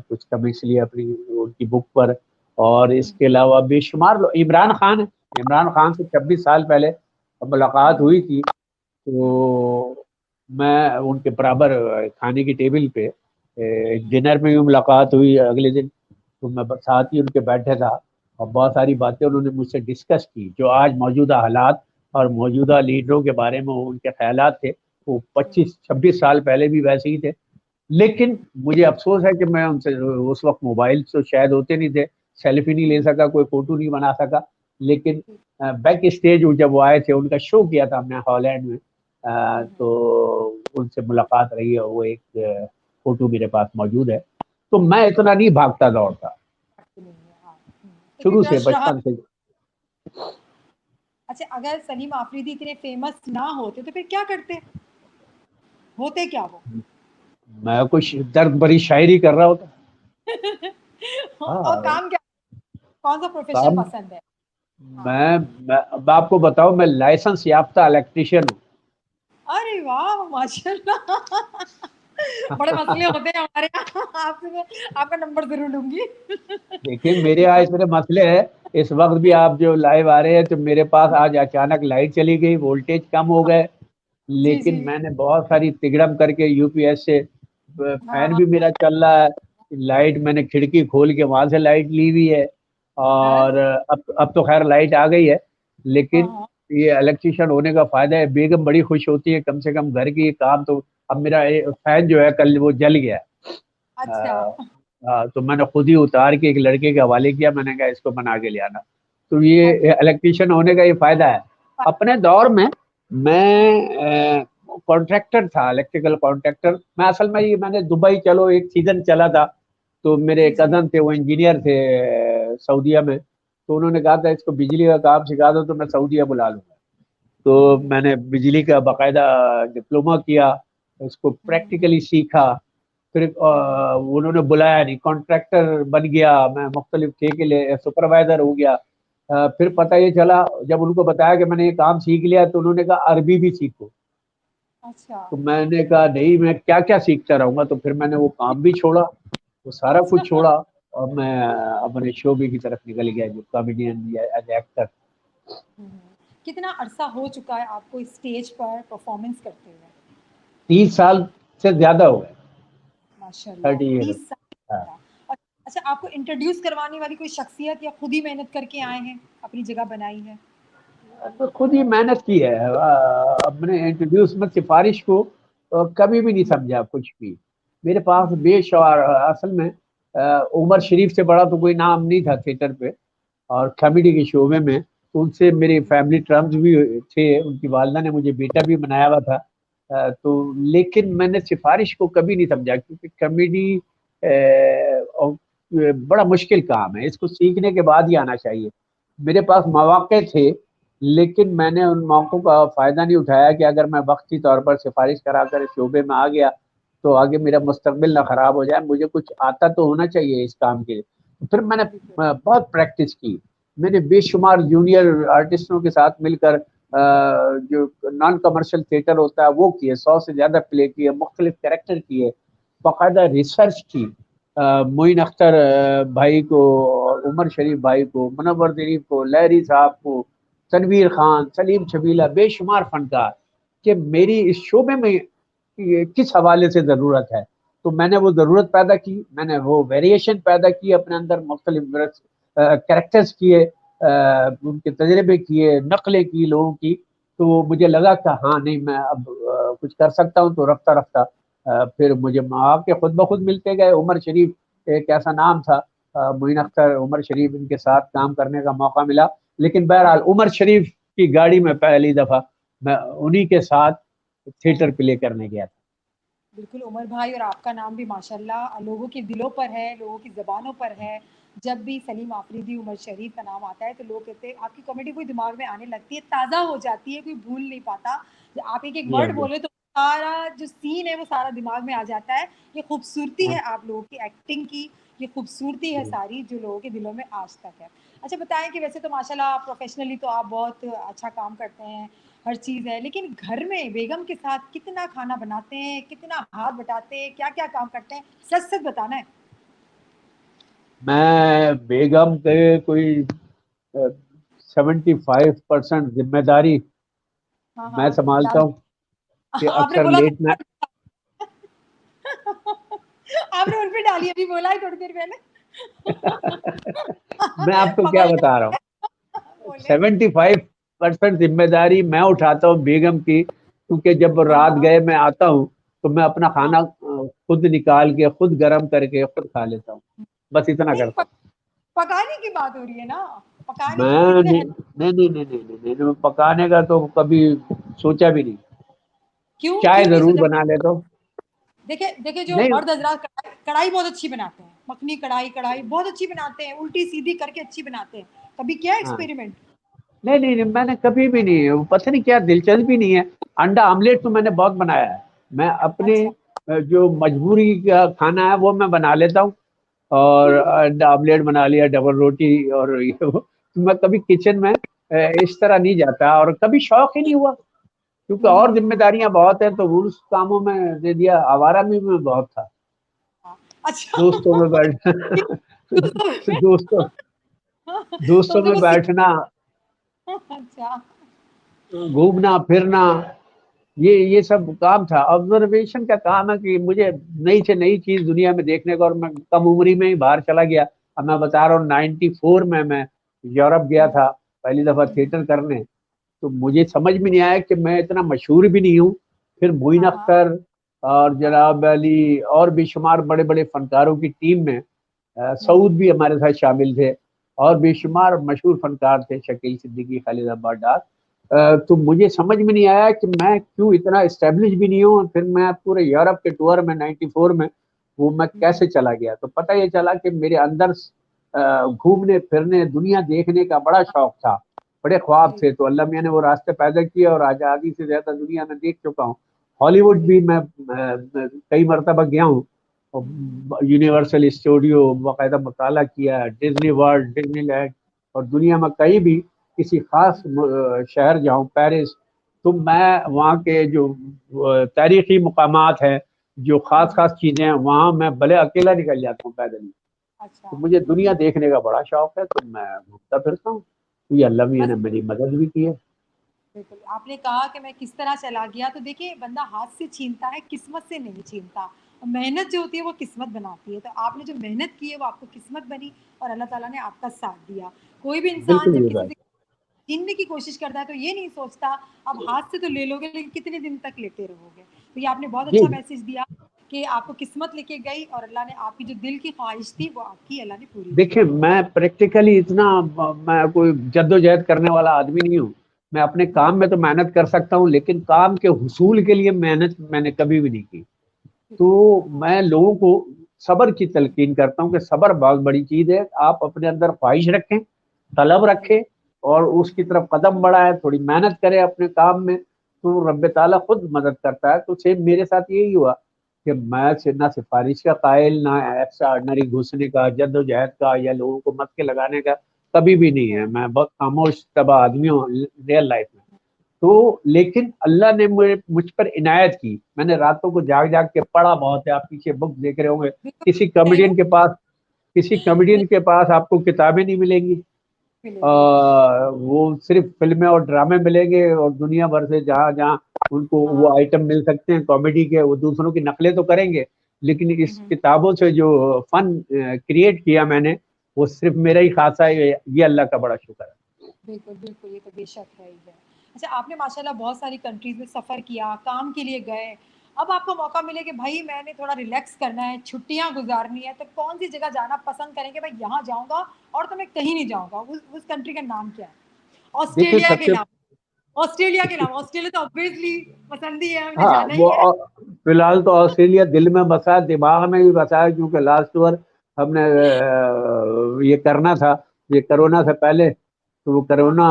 کچھ کمنٹس لیے اپنی ان کی بک پر، اور اس کے علاوہ بے شمار لوگ، عمران خان ہیں، عمران خان سے 26 سال پہلے ملاقات ہوئی تھی، تو میں ان کے برابر کھانے کی ٹیبل پہ ڈنر میں بھی ملاقات ہوئی اگلے دن، تو میں ساتھ ہی ان کے بیٹھے تھا اور بہت ساری باتیں انہوں نے مجھ سے ڈسکس کی، جو آج موجودہ حالات اور موجودہ لیڈروں کے بارے میں ان کے خیالات تھے وہ 25-26 سال پہلے بھی ویسے ہی تھے۔ لیکن مجھے افسوس ہے کہ میں ان سے اس وقت موبائل تو شاید ہوتے نہیں تھے، سیلفی نہیں لے سکا، کوئی فوٹو نہیں بنا سکا، لیکن بیک اسٹیج جب وہ آئے تھے ان کا شو کیا تھا ہم نے ہالینڈ میں، تو ان سے ملاقات رہی ہے، وہ ایک فوٹو میرے پاس موجود ہے۔ تو میں اتنا نہیں بھاگتا دوڑتا شروع سے، بچپن سے۔ اچھا اگر سلیم آفریدی اتنے فیمس نہ ہوتے تو پھر کیا کرتے، ہوتے کیا وہ؟ میں کچھ درد بھری شاعری کر رہا ہوتا۔ اور کام کیا، کون سا پروفیشن کام پسند ہے؟ میں آپ کو بتاؤں، میں لائسنس یافتہ الیکٹریشین ہوں۔ ارے واہ ماشاء اللہ، بڑے مسئلے ہوتے ہیں ہمارے یہاں، آپ سے میں آپ کا نمبر ضرور لوں گی۔ دیکھیں میرے یہاں اتنے مسئلے ہیں، اس وقت بھی آپ جو لائیو آ رہے ہیں تو میرے پاس آج اچانک لائٹ چلی گئی، وولٹیج کم ہو گئے، جی جی لیکن میں نے بہت ساری تگڑم کر کے یو پی ایس سے فین ہاں بھی میرا چل رہا ہے، لائٹ میں نے کھڑکی کھول کے وہاں سے لائٹ لی ہوئی ہے، اور اب تو خیر لائٹ آ گئی ہے، لیکن ہاں یہ الیکٹریشین ہونے کا فائدہ ہے، بیگم بڑی خوش ہوتی ہے، کم سے کم گھر کی کام تو اب میرا فین جو ہے کل وہ جل گیا، اچھا تو میں نے خود ہی اتار کے ایک لڑکے کے حوالے کیا، میں نے کہا اس کو بنا کے لے آنا، تو یہ الیکٹریشین ہونے کا یہ فائدہ ہے۔ اپنے دور میں کانٹریکٹر تھا، الیکٹریکل کانٹریکٹر، میں اصل میں نے دبئی چلو ایک سیزن چلا تھا، تو میرے کزن تھے وہ انجینئر تھے سعودیہ میں، تو انہوں نے کہا تھا اس کو بجلی کا کام سکھا دو تو میں سعودیہ بلا لوں گا، تو میں نے بجلی کا باقاعدہ ڈپلوما کیا، اس کو پریکٹیکلی سیکھا، پھر انہوں نے بلایا نہیں، کانٹریکٹر بن گیا، میں مختلف ٹھیکے لے سپروائزر ہو گیا، پھر پتہ یہ چلا جب ان کو بتایا کہ میں نے یہ کام سیکھ لیا تو انہوں نے کہا عربی بھی سیکھو، اچھا تو میں نے کہا نہیں میں کیا کیا سیکھتا رہوں گا، تو پھر میں نے وہ کام بھی چھوڑا، وہ سارا کچھ چھوڑا، اور میں اپنے شعبے کی طرف نکل گیا جو کامیڈین یا ایز ایکٹر۔ کتنا عرصہ ہو چکا ہے آپ کو اسٹیج پر پرفارمنس کرتے ہوئے؟ 30 سال سے زیادہ ہو گئے، ماشاء اللہ 30 30 years۔ سال۔ اچھا آپ کو انٹروڈیوس کروانے والی کوئی شخصیت یا خود ہی محنت کر کے آئے ہیں اپنی جگہ بنائی ہے؟ تو خود ہی محنت کی ہے، اپنے انٹروڈیوس میں سفارش کو کبھی بھی نہیں سمجھا کچھ بھی، میرے پاس بے شمار، اصل میں عمر شریف سے بڑا تو کوئی نام نہیں تھا تھیٹر پہ اور کامیڈی کے شعبے میں، ان سے میری فیملی ٹرمز بھی تھے، ان کی والدہ نے مجھے بیٹا بھی بنایا ہوا تھا، تو لیکن میں نے سفارش کو کبھی نہیں سمجھا، کیونکہ کامیڈی بڑا مشکل کام ہے، اس کو سیکھنے کے بعد ہی آنا چاہیے، میرے پاس مواقع تھے لیکن میں نے ان موقعوں کا فائدہ نہیں اٹھایا کہ اگر میں وقتی طور پر سفارش کرا کر شعبے میں آ گیا تو آگے میرا مستقبل نہ خراب ہو جائے، مجھے کچھ آتا تو ہونا چاہیے اس کام کے لیے۔ پھر میں نے بہت پریکٹس کی، میں نے بے شمار جونیئر آرٹسٹوں کے ساتھ مل کر جو نان کمرشل تھیٹر ہوتا ہے وہ کیے، 100 سے زیادہ پلے کیے، مختلف کریکٹر کیے، باقاعدہ ریسرچ کی، معین اختر بھائی کو، عمر شریف بھائی کو، منور ظریف کو، لہری صاحب کو، تنویر خان، سلیم چھبیلا، بے شمار فنکار، کہ میری اس شعبے میں کس حوالے سے ضرورت ہے، تو میں نے وہ ضرورت پیدا کی، میں نے وہ ویریشن پیدا کی اپنے اندر، مختلف کریکٹرز کیے، ان کے تجربے کیے، نقلیں کی لوگوں کی، تو مجھے لگا کہ ہاں نہیں میں اب کچھ کر سکتا ہوں، تو رفتہ رفتہ پھر مجھے آپ کے خود بخود ملتے گئے. عمر شریف ایک ایسا نام تھا, معین اختر, عمر شریف, ان کے ساتھ کام کرنے کا موقع ملا. لیکن بہرحال عمر شریف کی گاڑی میں پہلی دفعہ میں انہی کے ساتھ تھیٹر پلے کرنے گیا تھا. بالکل عمر بھائی, اور آپ کا نام بھی ماشاءاللہ لوگوں کے دلوں پر ہے, لوگوں کی زبانوں پر ہے. جب بھی سلیم آفریدی, عمر شریف کا نام آتا ہے تو لوگ کہتے ہیں آپ کی کامیڈی کوئی دماغ میں آنے لگتی ہے, تازہ ہو جاتی ہے, کوئی بھول نہیں پاتا. آپ ایک ایک جی ہاں ورڈ جی. بولے تو سارا جو سین ہے وہ سارا دماغ میں آ جاتا ہے. یہ خوبصورتی ہے آپ لوگوں کی ایکٹنگ کی, یہ خوبصورتی ہے ساری جو لوگوں کے دلوں میں آج تک ہے. اچھا بتائیں کہ ویسے تو ماشاءاللہ پروفیشنلی تو آپ بہت اچھا کام کرتے ہیں, ہر چیز ہے, لیکن گھر میں بیگم کے ساتھ کتنا کھانا بناتے ہیں, کتنا ہاتھ بٹاتے ہیں, کیا کیا کام کرتے ہیں, سچ سچ بتانا ہے. میں بیگم کے کوئی 75% ذمہ داری ہاں میں ہاں سنبھالتا ڈال ہوں. کہ آپ نے اکثر بولا لیٹ نائٹ, آپ نے ان پہ ڈالی, ابھی بولا ہے تھوڑی دیر پہلے. میں آپ کو کیا پکوڑے بتا رہا ہوں, بولے. 75% ذمہ داری میں اٹھاتا ہوں بیگم کی. کیونکہ جب ہاں رات ہاں گئے میں آتا ہوں تو میں اپنا ہاں. کھانا خود نکال کے, خود گرم کر کے خود کھا لیتا ہوں. بس اتنا نہیں کرتا ہوں. پکانے کی بات ہو رہی ہے نا, پکانے کی میں کتنے نہیں نہیں نہیں نہیں نہیں نہیں, پکانے کا تو کبھی سوچا بھی نہیں. کیوں چائے کیوں نہیں ضرور سوچا. بنا لیتا ہوں. دیکھیں جو نہیں مرد حضرات کڑھائی بہت اچھی بناتے ہیں, مکھنی کڑھائی بہت اچھی بناتے ہیں, الٹی سیدھی کر کے اچھی بناتے ہیں. کبھی کیا ہاں, ایکسپیریمنٹ. نہیں نہیں نہیں, میں نے کبھی بھی نہیں, پتہ نہیں کیا دلچسپی نہیں ہے. انڈا آملیٹ تو میں نے بہت بنایا ہے. میں اپنے اچھا جو مجبوری کا کھانا ہے وہ میں بنا لیتا ہوں. اور انڈا آملیٹ بنا لیا, ڈبل روٹی, اور میں کبھی کچن میں اس طرح نہیں جاتا, اور کبھی شوق ہی نہیں ہوا. کیونکہ اور ذمہ داریاں بہت ہیں تو اس کاموں میں دے دیا. آوارہ میں بہت تھا. اچھا. دوستوں میں بیٹھ دوستوں تو دوستوں میں کو بیٹھنا, اچھا گھومنا پھرنا, یہ سب کام تھا. آبزرویشن کا کام ہے کہ مجھے نئی سے نئی چیز دنیا میں دیکھنے کو, اور میں کم عمری میں ہی باہر چلا گیا. اب میں بتا رہا ہوں 94 میں یورپ گیا تھا پہلی دفعہ تھیٹر کرنے. تو مجھے سمجھ میں نہیں آیا کہ میں اتنا مشہور بھی نہیں ہوں. پھر معین ہاں ہاں اختر اور جناب علی اور بھی شمار بڑے بڑے فنکاروں کی ٹیم میں, سعود بھی ہمارے ساتھ شامل تھے, اور بے شمار مشہور فنکار تھے, شکیل صدیقی, خالد عباس ڈار. تو مجھے سمجھ میں نہیں آیا کہ میں کیوں اتنا اسٹیبلش بھی نہیں ہوں. پھر میں پورے یورپ کے ٹور میں 94 میں وہ میں کیسے چلا گیا. تو پتہ یہ چلا کہ میرے اندر گھومنے پھرنے, دنیا دیکھنے کا بڑا شوق تھا, بڑے خواب تھے. تو اللہ میاں نے وہ راستے پیدا کیے, اور آزادی سے زیادہ دنیا میں دیکھ چکا ہوں. ہالی ووڈ بھی میں کئی مرتبہ گیا ہوں, یونیورسل اسٹوڈیو باقاعدہ مطالعہ کیا, ڈزنی ورلڈ, ڈزنی لینڈ, اور دنیا میں کہیں بھی کسی خاص شہر جاؤں, پیرس, تو میں وہاں کے جو تاریخی مقامات ہیں, جو خاص خاص چیزیں ہیں, وہاں میں بھلے اکیلا نکل جاتا ہوں پیدل ہی. اچھا. تو مجھے دنیا دیکھنے کا بڑا شوق ہے, تو میں گھومتا پھرتا ہوں. یہ اللہ میاں بس نے میری مدد بھی کی ہے. بالکل آپ نے کہا کہ میں کس طرح چلا گیا, تو دیکھیے بندہ ہاتھ سے چھینتا ہے, قسمت سے نہیں چھینتا. محنت جو ہوتی ہے وہ قسمت بناتی ہے. تو آپ نے جو محنت کی ہے وہ آپ کو قسمت بنی, اور اللہ تعالیٰ نے آپ کا ساتھ دیا. کوئی بھی انسان بالکل جب یہ کسی بات. سے چھیننے کی کوشش کرتا ہے تو یہ نہیں سوچتا اب ہاتھ سے تو لے لو گے لیکن کتنے دن تک لیتے رہو گے. تو یہ آپ نے بہت جی اچھا میسج دیا کہ آپ کو قسمت لے کے گئی, اور اللہ نے آپ کی جو دل کی خواہش تھی وہ آپ کی اللہ نے پوری کی. دیکھیں, میں پریکٹیکلی اتنا, میں کوئی جدوجہد کرنے والا آدمی نہیں ہوں. میں اپنے کام میں تو محنت کر سکتا ہوں, لیکن کام کے حصول کے لیے محنت میں نے کبھی بھی نہیں کی. تو میں لوگوں کو صبر کی تلقین کرتا ہوں کہ صبر بہت بڑی چیز ہے. آپ اپنے اندر خواہش رکھیں, طلب رکھیں, اور اس کی طرف قدم بڑھائیں, تھوڑی محنت کریں اپنے کام میں, تو رب تعالیٰ خود مدد کرتا ہے. تو سیم میرے ساتھ یہی ہوا کہ میں نہ سفارش کا قائل, نہ ایکسٹرا آرڈنری گھسنے کا, جدوجہد کا, یا لوگوں کو مت کے لگانے کا کبھی بھی نہیں ہے. میں بہت خاموش طبع آدمی ہوں ریئل لائف میں. تو لیکن اللہ نے مجھ پر عنایت کی. میں نے راتوں کو جاگ جاگ کے پڑھا بہت ہے. آپ پیچھے بک دیکھ رہے ہوں گے, کسی کامیڈین کے پاس آپ کو کتابیں نہیں ملیں گی, وہ صرف فلمیں اور ڈرامے ملیں گے, اور دنیا بھر سے جہاں جہاں ان کو وہ آئٹم مل سکتے ہیں کامیڈی کے, وہ دوسروں کی نقلیں تو کریں گے, لیکن اس کتابوں سے جو فن کریٹ کیا میں نے, وہ صرف میرا ہی خاصہ ہے. یہ اللہ کا بڑا شکر ہے. بالکل بالکل, یہ تو بے شک ہے ہی ہے. اچھا, آپ نے ماشاء اللہ بہت ساری کنٹریز میں سفر کیا, کام کے لیے گئے, اب آپ کو موقع ملے کہ بھائی میں نے تھوڑا ریلیکس کرنا ہے, چھٹیاں گزارنی ہے, تو کون سی جگہ جانا پسند کریں گے؟ بھائی یہاں جاؤں گا اور تو میں کہیں نہیں جاؤں گا. اس کنٹری کا نام کیا ہے؟ دیکھیے آسٹریلیا سب کے سے علاوہ, آسٹریلیا کے علاوہ. آسٹریلیا تو obviously پسند ہی ہے, ہم نے ہاں جانا وہ ہی ہے. فی الحال تو آسٹریلیا دل میں بسا ہے, دماغ میں بھی بسا ہے, کیونکہ لاسٹ ایئر ہم نے یہ کرنا تھا, یہ کرونا سے پہلے, تو وہ کرونا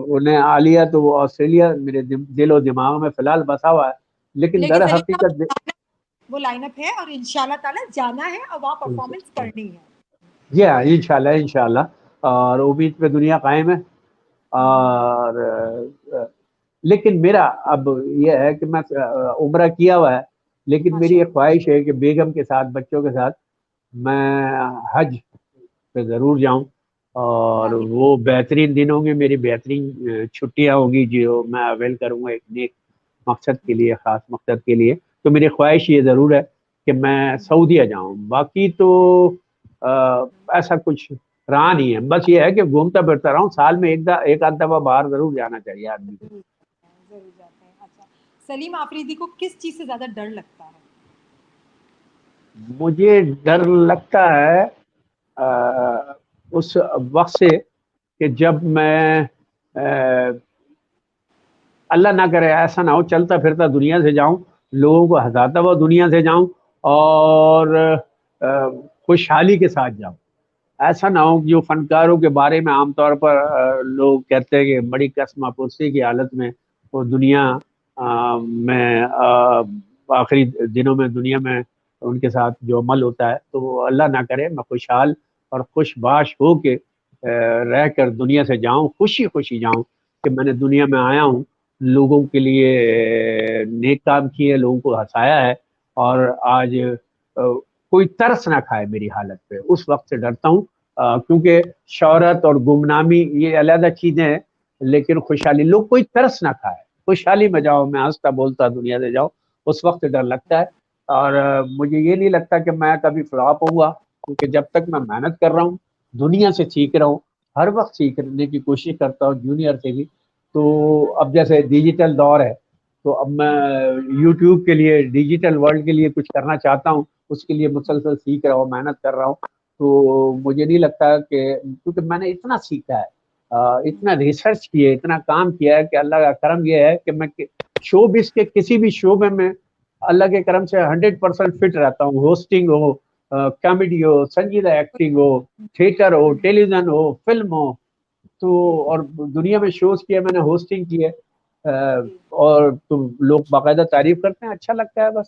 انہیں آ لیا, تو وہ آسٹریلیا میرے دل و دماغ میں فی الحال بسا ہوا ہے. لیکن در سلیم حقیقت صاحب وہ لائن اپ ہے اور انشاءاللہ تعالیٰ جانا ہے اور وہاں پرفارمنس کرنی ہے. جی ہاں, انشاءاللہ, اور امید پہ دنیا قائم ہے. اور لیکن میرا اب یہ ہے کہ میں عمرہ کیا ہوا ہے, لیکن میری ایک خواہش ہے کہ بیگم کے ساتھ, بچوں کے ساتھ میں حج پہ ضرور جاؤں, اور وہ بہترین دن ہوں گے, میری بہترین چھٹیاں ہوں گی جو میں اویل کروں گا ایک نیک مقصد کے لیے, خاص مقصد کے لیے. تو میری خواہش یہ ضرور ہے کہ میں سعودیہ جاؤں. باقی تو ایسا کچھ رہا نہیں ہے, بس یہ ہے کہ گھومتا پھرتا رہا ہوں, سال میں ایک آدھ دفعہ باہر ضرور جانا چاہیے آدمی کو. ضرور جاتے ہیں. اچھا, سلیم آفریدی کو کس چیز سے زیادہ ڈر لگتا ہے؟ مجھے ڈر لگتا ہے اس وقت سے کہ جب میں اللہ نہ کرے ایسا نہ ہو, چلتا پھرتا دنیا سے جاؤں, لوگوں کو ہنساتا ہوا دنیا سے جاؤں, اور خوشحالی کے ساتھ جاؤں. ایسا نہ ہو جو فنکاروں کے بارے میں عام طور پر لوگ کہتے ہیں کہ بڑی قسم پرسی کی حالت میں وہ دنیا میں آخری دنوں میں دنیا میں ان کے ساتھ جو عمل ہوتا ہے, تو وہ اللہ نہ کرے میں خوشحال اور خوش باش ہو کے رہ کر دنیا سے جاؤں, خوشی خوشی جاؤں کہ میں نے دنیا میں آیا ہوں, لوگوں کے لیے نیک کام کیے, لوگوں کو ہنسایا ہے, اور آج کوئی ترس نہ کھائے میری حالت پہ. اس وقت سے ڈرتا ہوں, کیونکہ شہرت اور گمنامی یہ علیحدہ چیزیں ہیں, لیکن خوشحالی, لوگ کوئی ترس نہ کھائے, خوشحالی میں جاؤ, میں ہنستا بولتا دنیا سے جاؤ, اس وقت ڈر لگتا ہے. اور مجھے یہ نہیں لگتا کہ میں کبھی فلاپ ہوں گا, کیونکہ جب تک میں محنت کر رہا ہوں, دنیا سے سیکھ رہا ہوں, ہر وقت سیکھنے کی کوشش کرتا ہوں, جونیئر سے بھی. تو اب جیسے ڈیجیٹل دور ہے, تو اب میں یوٹیوب کے لیے, ڈیجیٹل ورلڈ کے لیے کچھ کرنا چاہتا ہوں, اس کے لیے مسلسل سیکھ رہا ہوں, محنت کر رہا ہوں. تو مجھے نہیں لگتا کہ, کیونکہ میں نے اتنا سیکھا ہے, اتنا ریسرچ کیا ہے, اتنا کام کیا ہے, کہ اللہ کا کرم یہ ہے کہ میں شوبز کے کسی بھی شعبے میں اللہ کے کرم سے 100% فٹ رہتا ہوں. ہوسٹنگ ہو, کامیڈی ہو, سنجیدہ ایکٹنگ ہو, تھیٹر ہو, ٹیلی ویژن ہو, فلم ہو, تو اور دنیا میں شوز کیا, میں نے ہوسٹنگ کی ہے, اور تو لوگ باقاعدہ تعریف کرتے ہیں, اچھا لگتا ہے بس.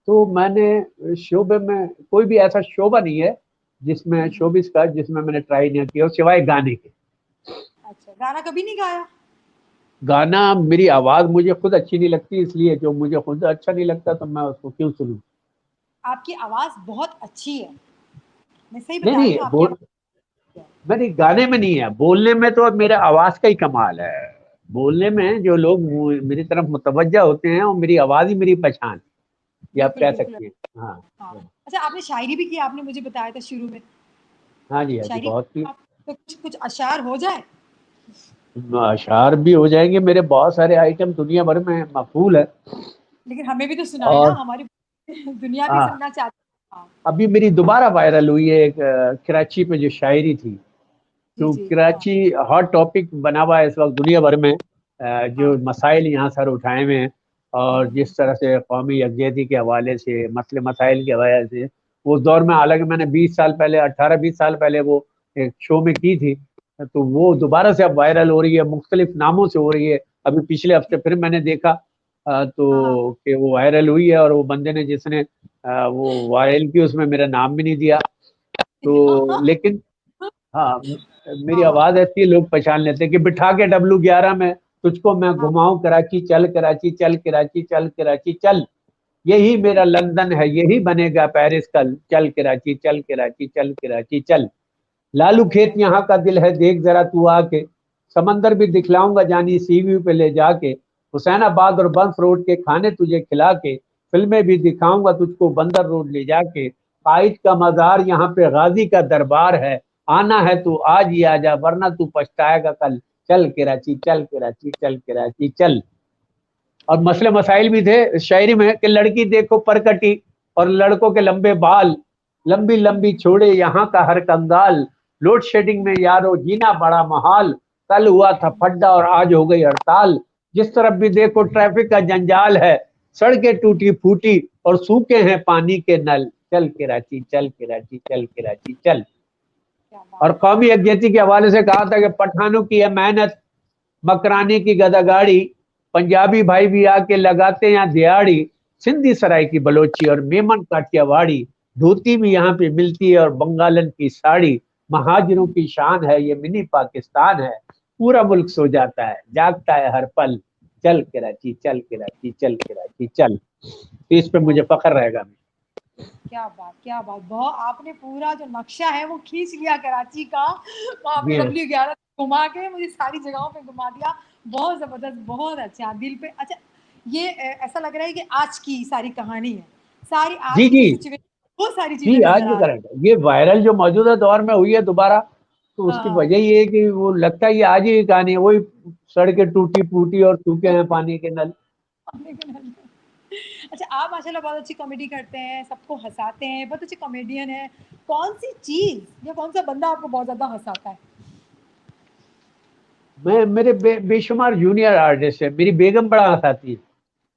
تو میں نے شعبے میں کوئی بھی ایسا شعبہ نہیں ہے جس میں شوبز کا جس میں نے ٹرائی نہیں کیا, سوائے گانے کے. اچھا, گانا کبھی نہیں گایا؟ گانا, میری آواز مجھے خود اچھی نہیں لگتی, اس لیے جو مجھے خود اچھا نہیں لگتا تو میں اس کو کیوں سنوں. آپ کی آواز بہت اچھی ہے, میں صحیح نہیں بتا رہی نہیں ہوں, آپ کی آواز. میری گانے میں نہیں ہے, بولنے میں تو میرا آواز کا ہی کمال ہے. بولنے میں جو لوگ میری طرف متوجہ ہوتے ہیں, اور میری آواز ہی میری پہچان, یہ آپ بالکل کہہ بالکل. سکتی ہیں. ہاں ہاں, اچھا, آپ نے شاعری بھی کی, آپ نے مجھے بتایا تھا شروع میں. ہاں جی, ہاں جی, شاعری بہت. تو کچھ اشعار ہو جائے. اشعار بھی ہو جائیں گے, میرے بہت سارے آئٹم دنیا بھر میں مقبول ہے. لیکن ہمیں بھی تو سنائے نا, اور ہماری دنیا بھی ہاں, سننا چاہتی ہے. ابھی میری دوبارہ وائرل ہوئی ہے ایک کراچی پہ جو شاعری تھی, جی تو جی. کراچی ہاٹ ٹاپک بنا ہوا ہے اس وقت دنیا بھر میں, جو ہاں. مسائل یہاں سر اٹھائے ہوئے ہیں, اور جس طرح سے قومی یکجہتی کے حوالے سے, مسائل کے حوالے سے, اس دور میں, حالانکہ میں نے 20 سال پہلے, 18-20 سال پہلے وہ ایک شو میں کی تھی, تو وہ دوبارہ سے اب وائرل ہو رہی ہے, مختلف ناموں سے ہو رہی ہے. ابھی پچھلے ہفتے پھر میں نے دیکھا تو کہ وہ وائرل ہوئی ہے, اور وہ بندے نے جس نے وہ وائرل کی, اس میں میرا نام بھی نہیں دیا. تو لیکن ہاں, میری آواز ایسی ہے, لوگ پہچان لیتے ہیں کہ بٹھا کے W11 میں تجھ کو میں گھماؤں کراچی چل, کراچی چل, کراچی چل, کراچی چل, یہی میرا لندن ہے, یہی بنے گا پیرس کل, چل کراچی چل, کراچی چل, کراچی چل. لالو کھیت یہاں کا دل ہے, دیکھ ذرا تو آ کے, سمندر بھی دکھلاؤں گا جانی سی ویو پہ لے جا کے, حسین آباد اور بنس روڈ کے کھانے تجھے کھلا کے, فلمیں بھی دکھاؤں گا تجھ کو بندر روڈ لے جا کے, قائد کا مزار یہاں پہ غازی کا دربار ہے, آنا ہے تو آج ہی آ جا ورنہ تو پچھتائے گا کل, چل کراچی چل, کراچی چل, کراچی چل. اور مسئلے مسائل بھی تھے شاعری میں کہ لڑکی دیکھو پرکٹی اور لڑکوں کے لمبے بال، لمبی لمبی چھوڑے یہاں کا ہر کنگال، لوڈ شیڈنگ میں یارو جینا بڑا محال، کل ہوا تھا پھڈا اور آج ہو گئی ہڑتال، جس طرف بھی دیکھو ٹریفک کا جنجال ہے، سڑکیں ٹوٹی پھوٹی اور سوکھے ہیں پانی کے نل، چل کراچی چل کراچی چل کراچی چل۔ کیا اور بات قومی یکجہتی کے حوالے سے کہا تھا کہ پٹھانوں کی ہے محنت، مکرانے کی گدا گاڑی، پنجابی بھائی بھی آ کے لگاتے ہیں دیہڑی، سندھی سرائے کی بلوچی اور میمن کاٹیا واڑی، دھوتی بھی یہاں پہ ملتی ہے اور بنگالن کی ساڑی، مہاجروں کی شان ہے یہ منی پاکستان ہے، پورا ملک سو جاتا ہے جاگتا ہے ہر پل، چل کراچی چل کراچی چل کراچی چل۔ تو اس پہ مجھے فخر رہے گا۔ کیا بات کیا بات، بہت آپ نے پورا جو نقشہ ہے وہ کھینچ لیا کراچی کا، وہاں پہ جی ہاں۔ W11 گھما کے مجھے ساری جگہوں پہ گھما دیا، بہت زبردست، بہت اچھا دل پہ۔ اچھا یہ ایسا لگ رہا ہے کہ آج کی ساری کہانی ہے، ساری جی آج کی جی سچویشن وہ ساری جی چیزیں آج نظر بھی آ رہی کریکٹ ہے، یہ وائرل جو موجودہ دور میں ہوئی ہے دوبارہ، تو ہیں۔ اس کی ہاں وجہ یہ ہے کہ وہ لگتا ہے یہ آج ہی کی کہانی ہے، وہی سڑکیں ٹوٹی پھوٹی اور سوکھے ہیں پانی کے نل۔ اچھا آپ ماشاء اللہ بہت اچھی کامیڈی کرتے ہیں، سب کو ہنساتے ہیں، بہت اچھے کامیڈین ہیں، کون سی چیز یا کون سا بندہ آپ کو بہت زیادہ ہنساتا ہے؟ میں میرے بے شمار جونیئر آرٹسٹ ہیں، میری بیگم بڑا ہنساتی ہے۔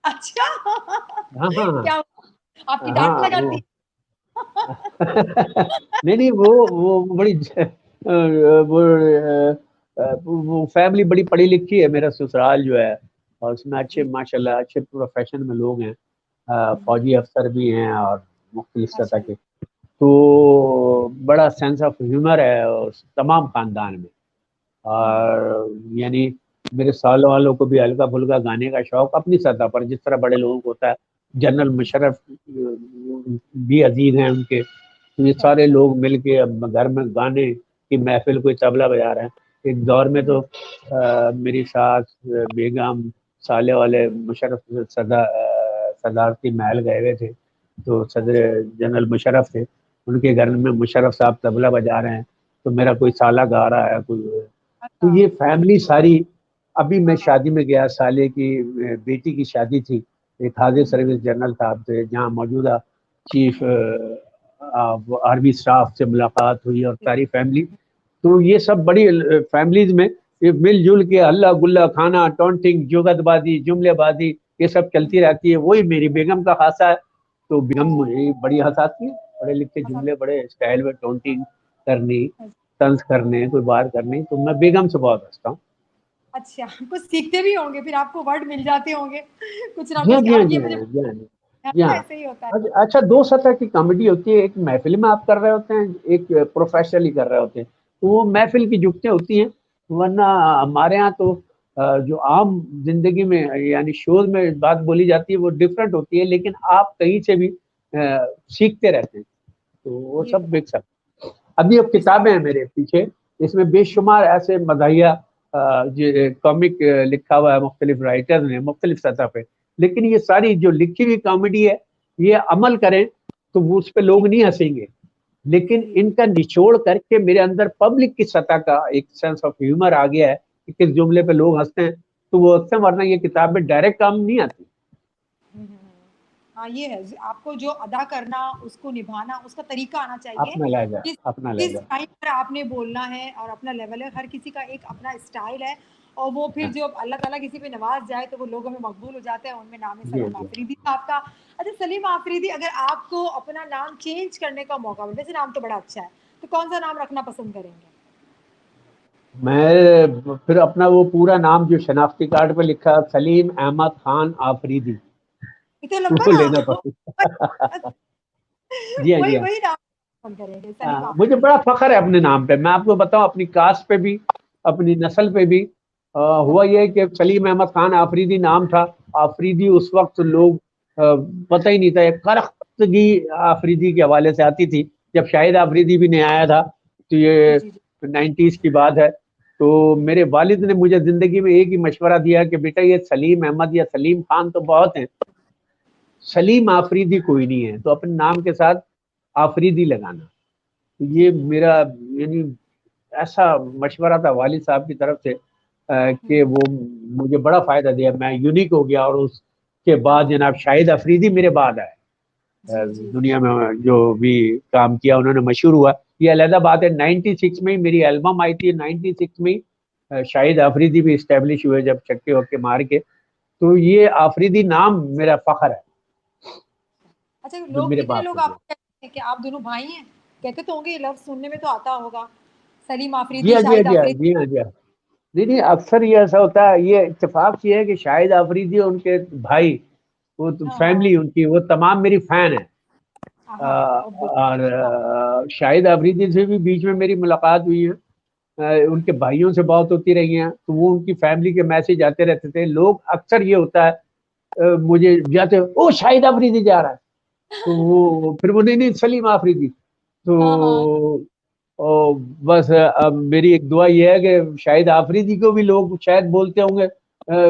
اچھا ہاں ہاں کیا آپ کی ہاں ڈانٹ وہ لگاتی نہیں نہیں وہ بڑی وہ وہ فیملی بڑی پڑھی لکھی ہے، میرا سسرال جو ہے، اور اس میں اچھے ماشاءاللہ اچھے پروفیشن میں لوگ ہیں، فوجی افسر بھی ہیں اور مختلف سطح ماشاء کے، تو بڑا سینس آف ہیومر ہے اس تمام خاندان میں، اور یعنی میرے سالوں والوں کو بھی ہلکا پھلکا گانے کا شوق اپنی سطح پر، جس طرح بڑے لوگوں کو ہوتا ہے، جنرل مشرف بھی عزیز ہیں ان کے، تو یہ سارے لوگ مل کے اب گھر میں گانے کی محفل، کوئی طبلہ بجا رہے ہیں۔ ایک دور میں تو میری ساس بیگم سالے والے مشرف صدارتی محل گئے ہوئے تھے، تو صدر جنرل مشرف تھے، ان کے گھر میں مشرف صاحب طبلہ بجا رہے ہیں، تو میرا کوئی سالہ گا رہا ہے کوئی، تو یہ فیملی ساری۔ ابھی میں شادی میں گیا، سالے کی بیٹی کی شادی تھی، ایک حاضر سروس جنرل صاحب تھے، جہاں موجودہ چیف آرمی سٹاف سے ملاقات ہوئی اور ساری فیملی، تو یہ سب بڑی فیملیز میں یہ مل جل کے ہلا گلا کھانا، ٹونٹنگ، جگت بازی، جملے بازی، یہ سب چلتی رہتی ہے، وہی میری بیگم کا خاصہ ہے، تو بیگم مجھے بڑی ہنساتی ہے، پڑھے لکھے جملے بڑے اسٹائل میں ٹونٹنگ کرنی، طنز کرنے، کوئی بات کرنی، تو میں بیگم سے بہت ہنستا ہوں۔ اچھا کچھ سیکھتے بھی ہوں گے، پھر آپ کو ورڈ مل جاتے ہوں گے کچھ نہ جی ہاں کچھ کہ جی ہاں اب یہ جی مجھے ہاں جی ہاں جی جی ہاں۔ ایسے ہی ہوتا ہے۔ اچھا دو سطح کی کامیڈی ہوتی ہے، ایک محفل میں آپ کر رہے ہوتے ہیں، ایک پروفیشنلی کر رہے ہوتے ہیں، تو وہ محفل کی جگتیں ہوتی ہیں، ورنہ ہمارے ہاں تو جو عام زندگی میں یعنی شوز میں بات بولی جاتی ہے وہ ڈفرینٹ ہوتی ہے، لیکن آپ کہیں سے بھی سیکھتے رہتے ہیں، تو وہ یہ سب مکس اپ۔ ابھی اب بے شک کتابیں ہیں میرے پیچھے، اس میں بے شمار ایسے مزاحیہ کامک لکھا ہوا ہے مختلف رائٹر نے مختلف سطح پہ، لیکن یہ ساری جو لکھی ہوئی کامیڈی ہے یہ عمل کریں تو وہ اس پہ لوگ نہیں ہنسیں گے، لیکن ان کا نچوڑ کر کے میرے اندر پبلک کی سطح کا ایک سینس آف ہیومر آ گیا ہے کہ کس جملے پہ لوگ ہنستے ہیں تو وہ ہنستے ہیں، ورنہ یہ کتاب میں ڈائریکٹ کام نہیں آتی۔ ہاں یہ ہے آپ کو جو ادا کرنا، اس کو نبھانا، اس کا طریقہ آنا چاہیے، اپنا لہجہ، کس اپنا کس لہجہ۔ ٹائم پر آپ نے بولنا ہے، اور اپنا لیول ہے، ہر کسی کا ایک اپنا اسٹائل ہے، اور وہ پھر جو اللہ تعالیٰ کسی پہ نواز جائے تو وہ لوگوں میں مقبول ہو جاتا ہے، ان میں نام ہے جی سلیم جی آفریدی صاحب کا۔ اچھا سلیم آفریدی، اگر آپ کو اپنا نام چینج کرنے کا موقع ملے، ویسے نام تو بڑا اچھا ہے، تو کون سا نام رکھنا پسند کریں گے؟ میں پھر اپنا وہ پورا نام جو شناختی کارڈ پہ لکھا ہے سلیم احمد خان آفریدی، اتنا لمبا وہ لینا نام پسند۔ جی ہاں جی ہاں۔ وہی نام پسند کریں گے، سلیم مجھے آفریدی۔ بڑا فخر ہے اپنے نام پہ، میں آپ کو بتاؤں اپنی کاسٹ پہ بھی، اپنی نسل پہ بھی۔ ہوا یہ کہ سلیم احمد خان آفریدی نام تھا، آفریدی اس وقت لوگ پتہ ہی نہیں تھا، ایک کرختگی آفریدی کے حوالے سے آتی تھی، جب شاہد آفریدی بھی نہیں آیا تھا، تو جی یہ جی جی 90s کی بات ہے۔ تو میرے والد نے مجھے زندگی میں ایک ہی مشورہ دیا کہ بیٹا یہ سلیم احمد یا سلیم خان تو بہت ہیں، سلیم آفریدی کوئی نہیں ہے، تو اپنے نام کے ساتھ آفریدی لگانا۔ یہ میرا یعنی ایسا مشورہ تھا والد صاحب کی طرف سے، کہ وہ مجھے بڑا فائدہ دیا, میں یونیک ہو گیا. اور اس کے بعد جناب شاہد افریدی میرے بعد آئے دنیا میں, جو بھی کام کیا انہوں نے مشہور ہوا. یہ علیحدہ بات ہے, 96 میں ہی میری البم آئی تھی, 96 میں شاہد آفریدی بھی اسٹیبلش ہوئے جب چکے وکے مار کے. تو یہ آفریدی نام میرا فخر ہے. اچھا جو لوگ میرے کتنے باپ لوگ کو آپ دیا. کو کہتے ہیں کہ آپ دونوں بھائی ہیں؟ کہتے تو ہوں گے, یہ لفظ سننے میں تو آتا ہوگا, سلیم جی آفریدی ہاں جی ہاں شاہد جی ہاں آفریدی. جی ہاں جی ہاں. نہیں نہیں, اکثر یہ ایسا ہوتا ہے. یہ اتفاق یہ ہے کہ شاہد آفریدی اور ان کے بھائی, وہ ہاں ہاں فیملی ان کی, وہ تمام میری فین ہیں. ہاں اور شاہد آفریدی سے بھی بیچ میں میری ملاقات ہوئی ہے, ان کے بھائیوں سے بہت ہوتی رہی ہیں. تو وہ ان کی فیملی کے میسج آتے رہتے تھے. لوگ اکثر یہ ہوتا ہے مجھے جاتے او شاہد آفریدی جا رہا ہے, تو وہ پھر وہ نہیں سلیم آفریدی. ہاں ہاں تو بس اب میری ایک دعا یہ ہے کہ شاہد آفریدی کو بھی لوگ شاید بولتے ہوں گے,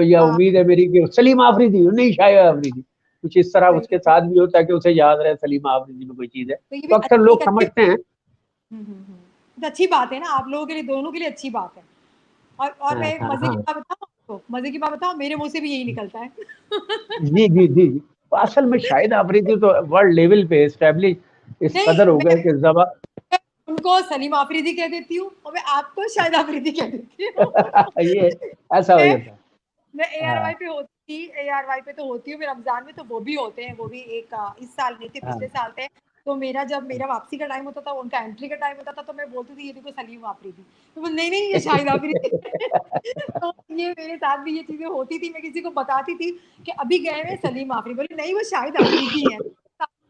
یا ہاں امید ہے میری کہ سلیم آفریدی نہیں شاہد آفریدی, کچھ اس طرح اس کے صحیح. ساتھ بھی ہوتا ہے کہ اسے یاد رہے سلیم آفریدی میں کوئی چیز ہے. تو یہ تو بھی اکثر لوگ ایک اچھی سمجھتے ہیں. تو اچھی بات ہے نا, آپ لوگوں کے لیے, دونوں کے لیے اچھی بات ہے. اور ہاں میں ہاں مزے ہاں. کی بات بتاؤں آپ کو, مزے کی بات بتاؤں, میرے منہ سے بھی یہی نکلتا ہے. جی جی جی جی. اصل میں شاہد آفریدی تو ورلڈ لیول پہ اسٹیبلش اس قدر نہیں, ہو گئے کہ میں ان کو سلیم آفریدی کہہ دیتی ہوں اور میں آپ کو شاہد آفریدی کہہ دیتی ہوں. یہ ایسا ہو جاتا ہے. میں اے آر ہاں وائی پہ ہوتی, اے آر وائی پہ تو ہوتی ہوں میں رمضان میں, تو وہ بھی ہوتے ہیں, وہ بھی ایک اس سال نہیں تھے, ہاں پچھلے سال تھے. تو جب میرا واپسی کا ٹائم ہوتا تھا, ان کا انٹری کا ٹائم ہوتا تھا, تو میں بولتی تھی یہ دیکھو سلیم آفریدی, تو نہیں نہیں یہ شاہد آفریدی. تو یہ میرے ساتھ بھی یہ چیزیں ہوتی تھی. میں کسی کو بتاتی تھی کہ ابھی گئے ہوئے سلیم آفریدی, بولے نہیں وہ شاہد آفریدی ہیں.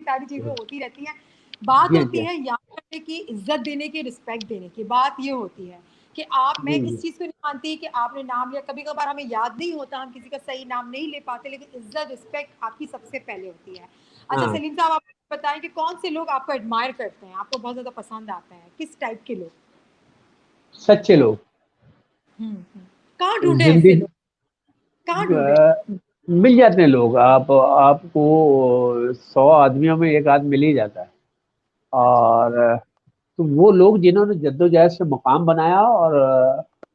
ساری چیزیں ہوتی رہتی ہیں. بات جی ہاں جی ہوتی ہے یاد کرنے کی, عزت دینے کی, رسپیکٹ دینے کی. بات یہ ہوتی ہے کہ آپ, میں جی جی اس چیز کو نہیں مانتی کہ آپ نے نام لیا, کبھی کبھار ہمیں یاد نہیں ہوتا, ہم کسی کا صحیح نام نہیں لے پاتے, لیکن عزت رسپیکٹ آپ کی سب سے پہلے ہوتی ہے. اچھا ہاں. سلیم صاحب, آپ بتائیں کہ کون سے لوگ آپ کو ایڈمائر کرتے ہیں, آپ کو بہت زیادہ پسند آتے ہیں, کس ٹائپ کے لوگ؟ سچے لوگ. کہاں ڈھونڈے ایسے زندگی لوگ, کہاں ڈھونڈے؟ مل جاتے ہیں لوگ. آپ کو 100 آدمیوں میں ایک آدھ مل ہی جاتا ہے. اچھا اور تو وہ لوگ جنہوں نے جدوجہد سے مقام بنایا, اور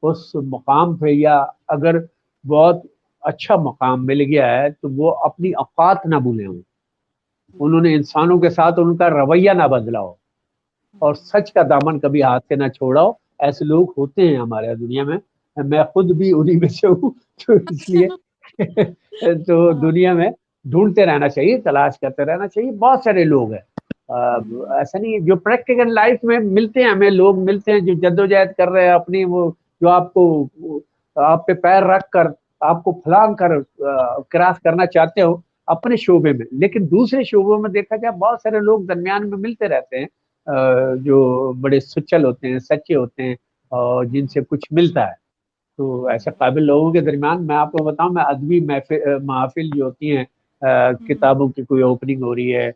اس مقام پہ, یا اگر بہت اچھا مقام مل گیا ہے تو وہ اپنی اوقات نہ بھولے ہوں, انہوں نے انسانوں کے ساتھ ان کا رویہ نہ بدلا ہو, اور سچ کا دامن کبھی ہاتھ سے نہ چھوڑا ہو. ایسے لوگ ہوتے ہیں ہمارے دنیا میں خود بھی انہی میں سے ہوں. تو اس لیے تو دنیا میں ڈھونڈتے رہنا چاہیے, تلاش کرتے رہنا چاہیے. بہت سارے لوگ ہیں, ایسا نہیں, جو پریکٹیکل لائف میں ملتے ہیں ہمیں, لوگ ملتے ہیں جو جدوجہد کر رہے ہیں اپنی, وہ جو آپ پہ پیر رکھ کر آپ کو پھلانگ کر کراس کرنا چاہتے ہو اپنے شعبے میں. لیکن دوسرے شعبوں میں دیکھا جائے بہت سارے لوگ درمیان میں ملتے رہتے ہیں, جو بڑے سچل ہوتے ہیں, سچے ہوتے ہیں, اور جن سے کچھ ملتا ہے. تو ایسے قابل لوگوں کے درمیان میں آپ کو بتاؤں, میں ادبی محافل جو ہوتی ہیں, کتابوں کی کوئی اوپننگ ہو رہی ہے,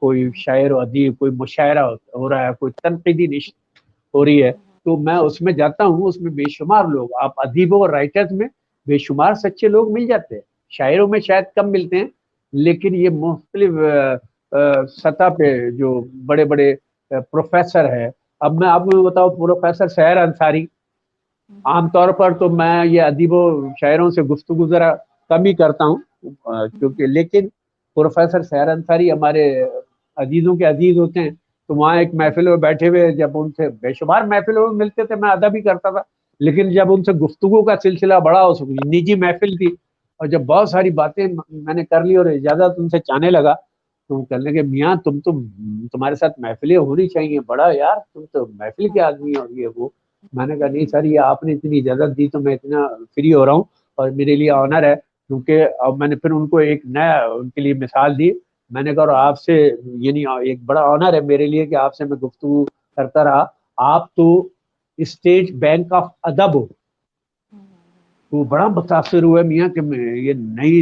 کوئی شاعر و ادیب, کوئی مشاعرہ ہو رہا ہے, کوئی تنقیدی نشست ہو رہی ہے, تو میں اس میں جاتا ہوں. اس میں بے شمار لوگ, آپ ادیبوں اور رائٹرز میں بے شمار سچے لوگ مل جاتے ہیں. شاعروں میں شاید کم ملتے ہیں, لیکن یہ مختلف سطح پہ جو بڑے بڑے پروفیسر ہے. اب میں آپ کو بتاؤں, پروفیسر سحر انصاری, عام طور پر تو میں یہ ادیبوں شاعروں سے گفتگو ذرا کم ہی کرتا ہوں, کیونکہ لیکن پروفیسر سحر انصاری ہمارے عزیزوں کے عزیز ہوتے ہیں. تو وہاں ایک محفل میں بیٹھے ہوئے, جب ان سے بے شمار محفلوں میں ملتے تھے, میں ادب ہی کرتا تھا, لیکن جب ان سے گفتگو کا سلسلہ بڑا, ہو سکتی نجی محفل تھی, اور جب بہت ساری باتیں میں نے کر لی اور اجازت ان سے چاہنے لگا, تو کہنے لگے میاں تمہارے ساتھ محفلیں ہونی چاہیے, بڑا یار تم تو محفل کے آدمی اور یہ وہ. میں نے کہا نہیں سر, یہ آپ نے اتنی اجازت دی تو میں اتنا فری ہو رہا ہوں, اور میرے لیے آنر ہے. کیونکہ اب میں نے پھر ان کو ایک نیا ان کے لیے مثال دی. میں نے کہا آپ سے, یعنی ایک بڑا آنر ہے میرے لیے کہ آپ سے میں گفتگو کرتا رہا. آپ تو اسٹیٹ بینک آف ادب ہو. وہ بڑا متاثر ہوا میاں کہ یہ نئی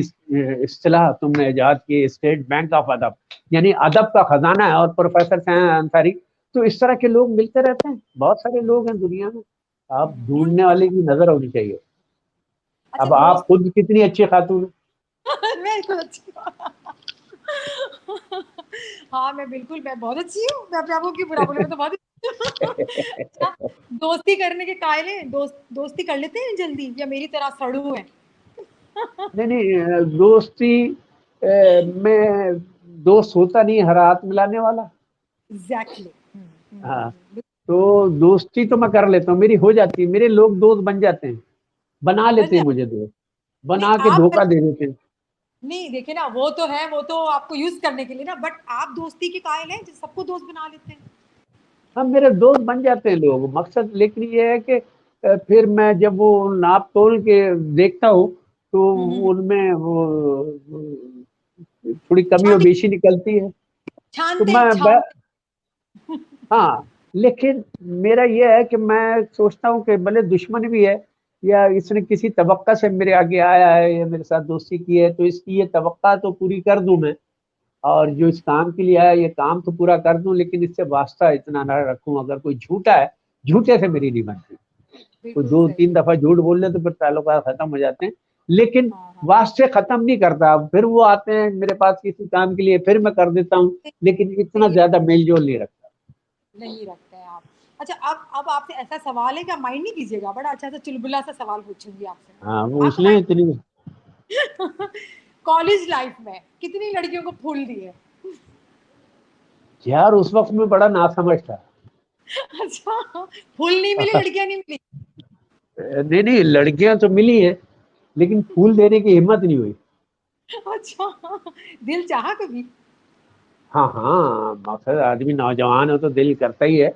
اصطلاح تم نے ایجاد کی, اسٹیٹ بینک آف ادب, یعنی ادب کا خزانہ ہے. اور پروفیسر سحر انصاری, تو اس طرح کے لوگ ملتے رہتے ہیں. بہت سارے لوگ ہیں دنیا میں, آپ ڈھونڈنے والے کی نظر ہونی چاہیے. اچھا اب آپ دوست خود کتنی اچھی خاتون ہیں. میں تو اچھی ہاں میں بالکل، میں بہت اچھی ہوں، میں اپنے آپ کو کیوں برا بولوں، میں تو بہت اچھی ہوں. اچھا، دوستی کرنے کے قائل ہیں، دوستی کر لیتے ہیں جلدی یا میری طرح سڑو ہیں؟ نہیں نہیں، دوستی میں دوست ہوتا نہیں ہر ہاتھ ملانے والا. ایگزیکٹلی. ہاں، تو دوستی تو میں کر لیتا ہوں، میری ہو جاتی ہے، میرے لوگ دوست بن جاتے ہیں، بنا بن لیتے ہیں جائے. مجھے دوست، نہیں بنا کے آپ دھوکہ دے دیتے ہیں. نہیں دیکھیں نا، وہ تو ہے، وہ تو آپ کو یوز کرنے کے لیے نا، بٹ آپ دوستی کے قائل ہیں جو سب کو دوست بنا لیتے ہیں. ہاں میرے دوست بن جاتے ہیں لوگ، مقصد لیکن یہ ہے کہ پھر میں جب وہ ناپ تول کے دیکھتا ہوں تو ان میں وہ تھوڑی کمی و چھانٹی بیشی نکلتی ہے تو چھانتے میں چھانتے. ہاں. لیکن میرا یہ ہے کہ میں سوچتا ہوں کہ بھلے دشمن بھی ہے یا اس نے کسی توقع سے میرے آگے آیا ہے یا میرے ساتھ دوستی کی ہے تو اس کی یہ توقع تو پوری کر دوں میں، اور جو اس کام کے لیے آیا یہ کام تو پورا کر دوں، لیکن اس سے واسطہ اتنا نہ رکھوں. اگر کوئی جھوٹا ہے، جھوٹے سے میری نہیں بنتی. کوئی بالکل 2-3 صحیح. دفعہ جھوٹ بول لے تو پھر تعلقات ختم ہو جاتے ہیں، لیکن ہاں ہاں. واسطے ختم نہیں کرتا. پھر وہ آتے ہیں میرے پاس کسی کام کے لیے، پھر میں کر دیتا ہوں، لیکن اتنا صحیح زیادہ میل جول نہیں رکھتا. نہیں رکھتے ہیں آپ. اچھا اب آپ سے ایسا سوال ہے کہ آپ مائنڈ نہیں کیجیے گا، بڑا اچھا سا چلبلا سا سوال پوچھوں گی آپ سے. ہاں وہ آپ اس لیے اتنی کالج لائف میں کتنی لڑکیوں کو پھول دیے؟ یار اس وقت میں بڑا ناسمجھ تھا. اچھا، پھول نہیں ملی، لڑکیاں نہیں ملی؟ نہیں نہیں، لڑکیاں تو ملی ہیں لیکن پھول دینے کی ہمت نہیں ہوئی. اچھا، دل چاہا کبھی؟ ہاں ہاں، مقصد آدمی نوجوان ہو تو دل کرتا ہی ہے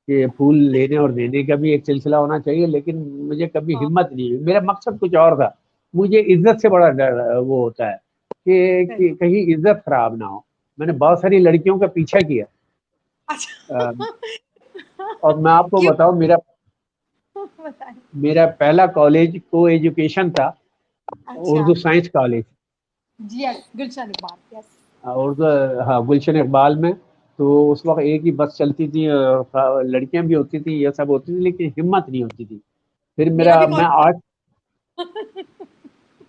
کہ پھول لینے اور دینے کا بھی ایک سلسلہ ہونا چاہیے، لیکن مجھے کبھی ہاں ہمت نہیں ہوئی. میرا مقصد کچھ اور تھا. مجھے عزت سے بڑا ڈر وہ ہوتا ہے کہ کہیں عزت خراب نہ ہو. میں نے بہت ساری لڑکیوں کا پیچھا کیا. اچھا. اور میں آپ کو کیوں؟ بتاؤں، بتائیں. میرا پہلا کالج کو ایجوکیشن تھا، اچھا اردو سائنس کالج. جی، یس گلشن اقبال، یس. اردو، ہاں گلشن اقبال میں. تو اس وقت ایک ہی بس چلتی تھی، لڑکیاں بھی ہوتی تھیں، یہ سب ہوتی تھی، لیکن ہمت نہیں ہوتی تھی. پھر میرا بھی میں کالج آرٹ.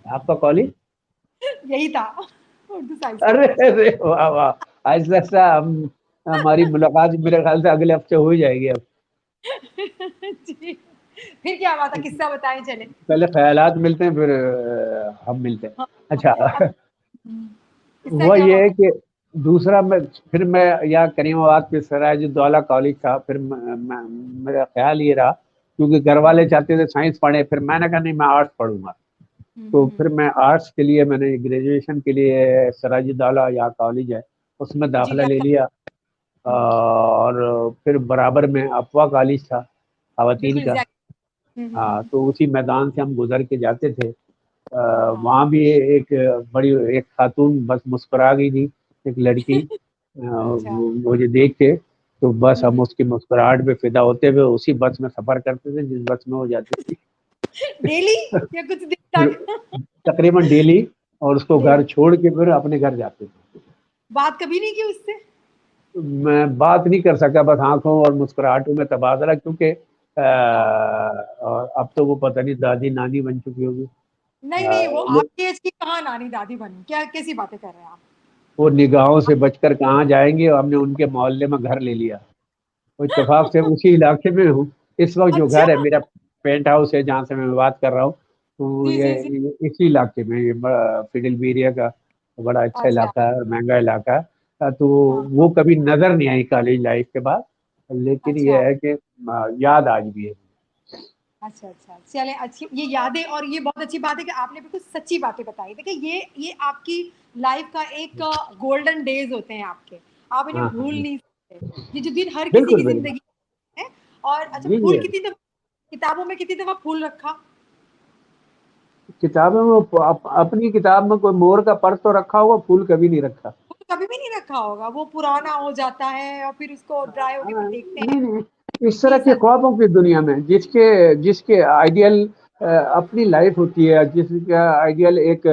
آپ کا کالج؟ یہی تھا، اردو سائنس ارے کالج. ارے واہ واہ، ایسا ایسا ہماری ملاقات میرے خیال سے اگلے ہفتے ہو ہی جائے گی. اب جی، پھر کیا بات ہے، قصہ بتائیں چلے. پہلے خیالات ملتے ہیں، پھر ہم ملتے ہیں. ہاں، اچھا اب قصہ وہ کیا یہ بات ہے ہے؟ کہ دوسرا پھر میں یا کریم آباد کے سراج الدولہ کالج تھا. پھر میرا خیال یہ رہا کیونکہ گھر والے چاہتے تھے سائنس پڑھے، پھر میں نے کہا نہیں، میں آرٹس پڑھوں گا. تو پھر میں آرٹس کے لیے میں نے گریجویشن کے لیے سراج الدولہ یا کالج ہے اس میں جی داخلہ لے یاد لیا. ہے. اور پھر برابر میں افوا کالج تھا خواتین بالکل کا. ایگزیکٹ. تو اسی میدان سے ہم گزر کے جاتے تھے. ہاں ہاں. وہاں بھی ایک بڑی ایک خاتون بس مسکرا گئی تھی، ایک لڑکی اچھا. مجھے دیکھ کے. تو بس ہم اس کی مسکراہٹ پہ فدا ہوتے ہوئے اسی بس میں سفر کرتے تھے جس بس میں وہ جاتی تھی. ڈیلی یا کچھ دن پھر تک؟ تقریباً ڈیلی، اور اس کو ڈیلی گھر چھوڑ کے پھر اپنے گھر جاتے تھے. بات کبھی نہیں کی اس سے؟ میں بات نہیں کر سکا، بس آنکھوں اور مسکراہٹوں میں تبادلہ، کیونکہ ہاں. اور اب تو وہ پتہ نہیں دادی نانی بن چکی ہوگی. نہیں نہیں، وہ آپ کی ایج کی کہاں نانی دادی بنی، کیا کیسی باتیں کر رہے ہیں آپ؟ وہ نگاہوں سے بچ کر کہاں جائیں گے، اور ہم نے ان کے محلے میں گھر لے لیا. وہ اتفاق سے اسی علاقے میں ہوں اس وقت. جو اچھا. گھر ہے میرا پینٹ ہاؤس ہے جہاں سے میں بات کر رہا ہوں، تو جی جی جی. یہ اسی علاقے میں، یہ فیڈل بیریا کا بڑا اچھا اچھا. علاقہ ہے، مہنگا علاقہ ہے. تو ہاں. وہ کبھی نظر نہیں آئی کالج لائف کے بعد، لیکن یہ اچھا ہے کہ یاد آج بھی ہے. اچھا اچھا، چلیں اچھی یہ یادیں، اور یہ بہت اچھی بات ہے کہ آپ نے بالکل سچی باتیں بتائی. دیکھیں یہ آپ کی لائف کا ایک گولڈن ڈیز ہوتے ہیں آپ کے، آپ انہیں ہاں ہاں بھول نہیں سکتے. یہ جو دن ہر کسی بالکل کی بالکل. زندگی ہے. اور اچھا، جی پھول جی، کتنی دفعہ کتابوں میں کتنی دفعہ پھول رکھا؟ کتابوں میں اپنی کتاب میں کوئی مور کا پر تو رکھا ہوا، پھول کبھی نہیں رکھا. وہ کبھی بھی نہیں رکھا ہوگا، وہ پرانا ہو جاتا ہے اور پھر اس کو ڈرائی ہو کے پھر دیکھتے ہیں. نہیں نہیں، اس طرح کے خوابوں کی دنیا میں جس کے آئیڈیل اپنی لائف ہوتی ہے، جس کا آئیڈیل ایک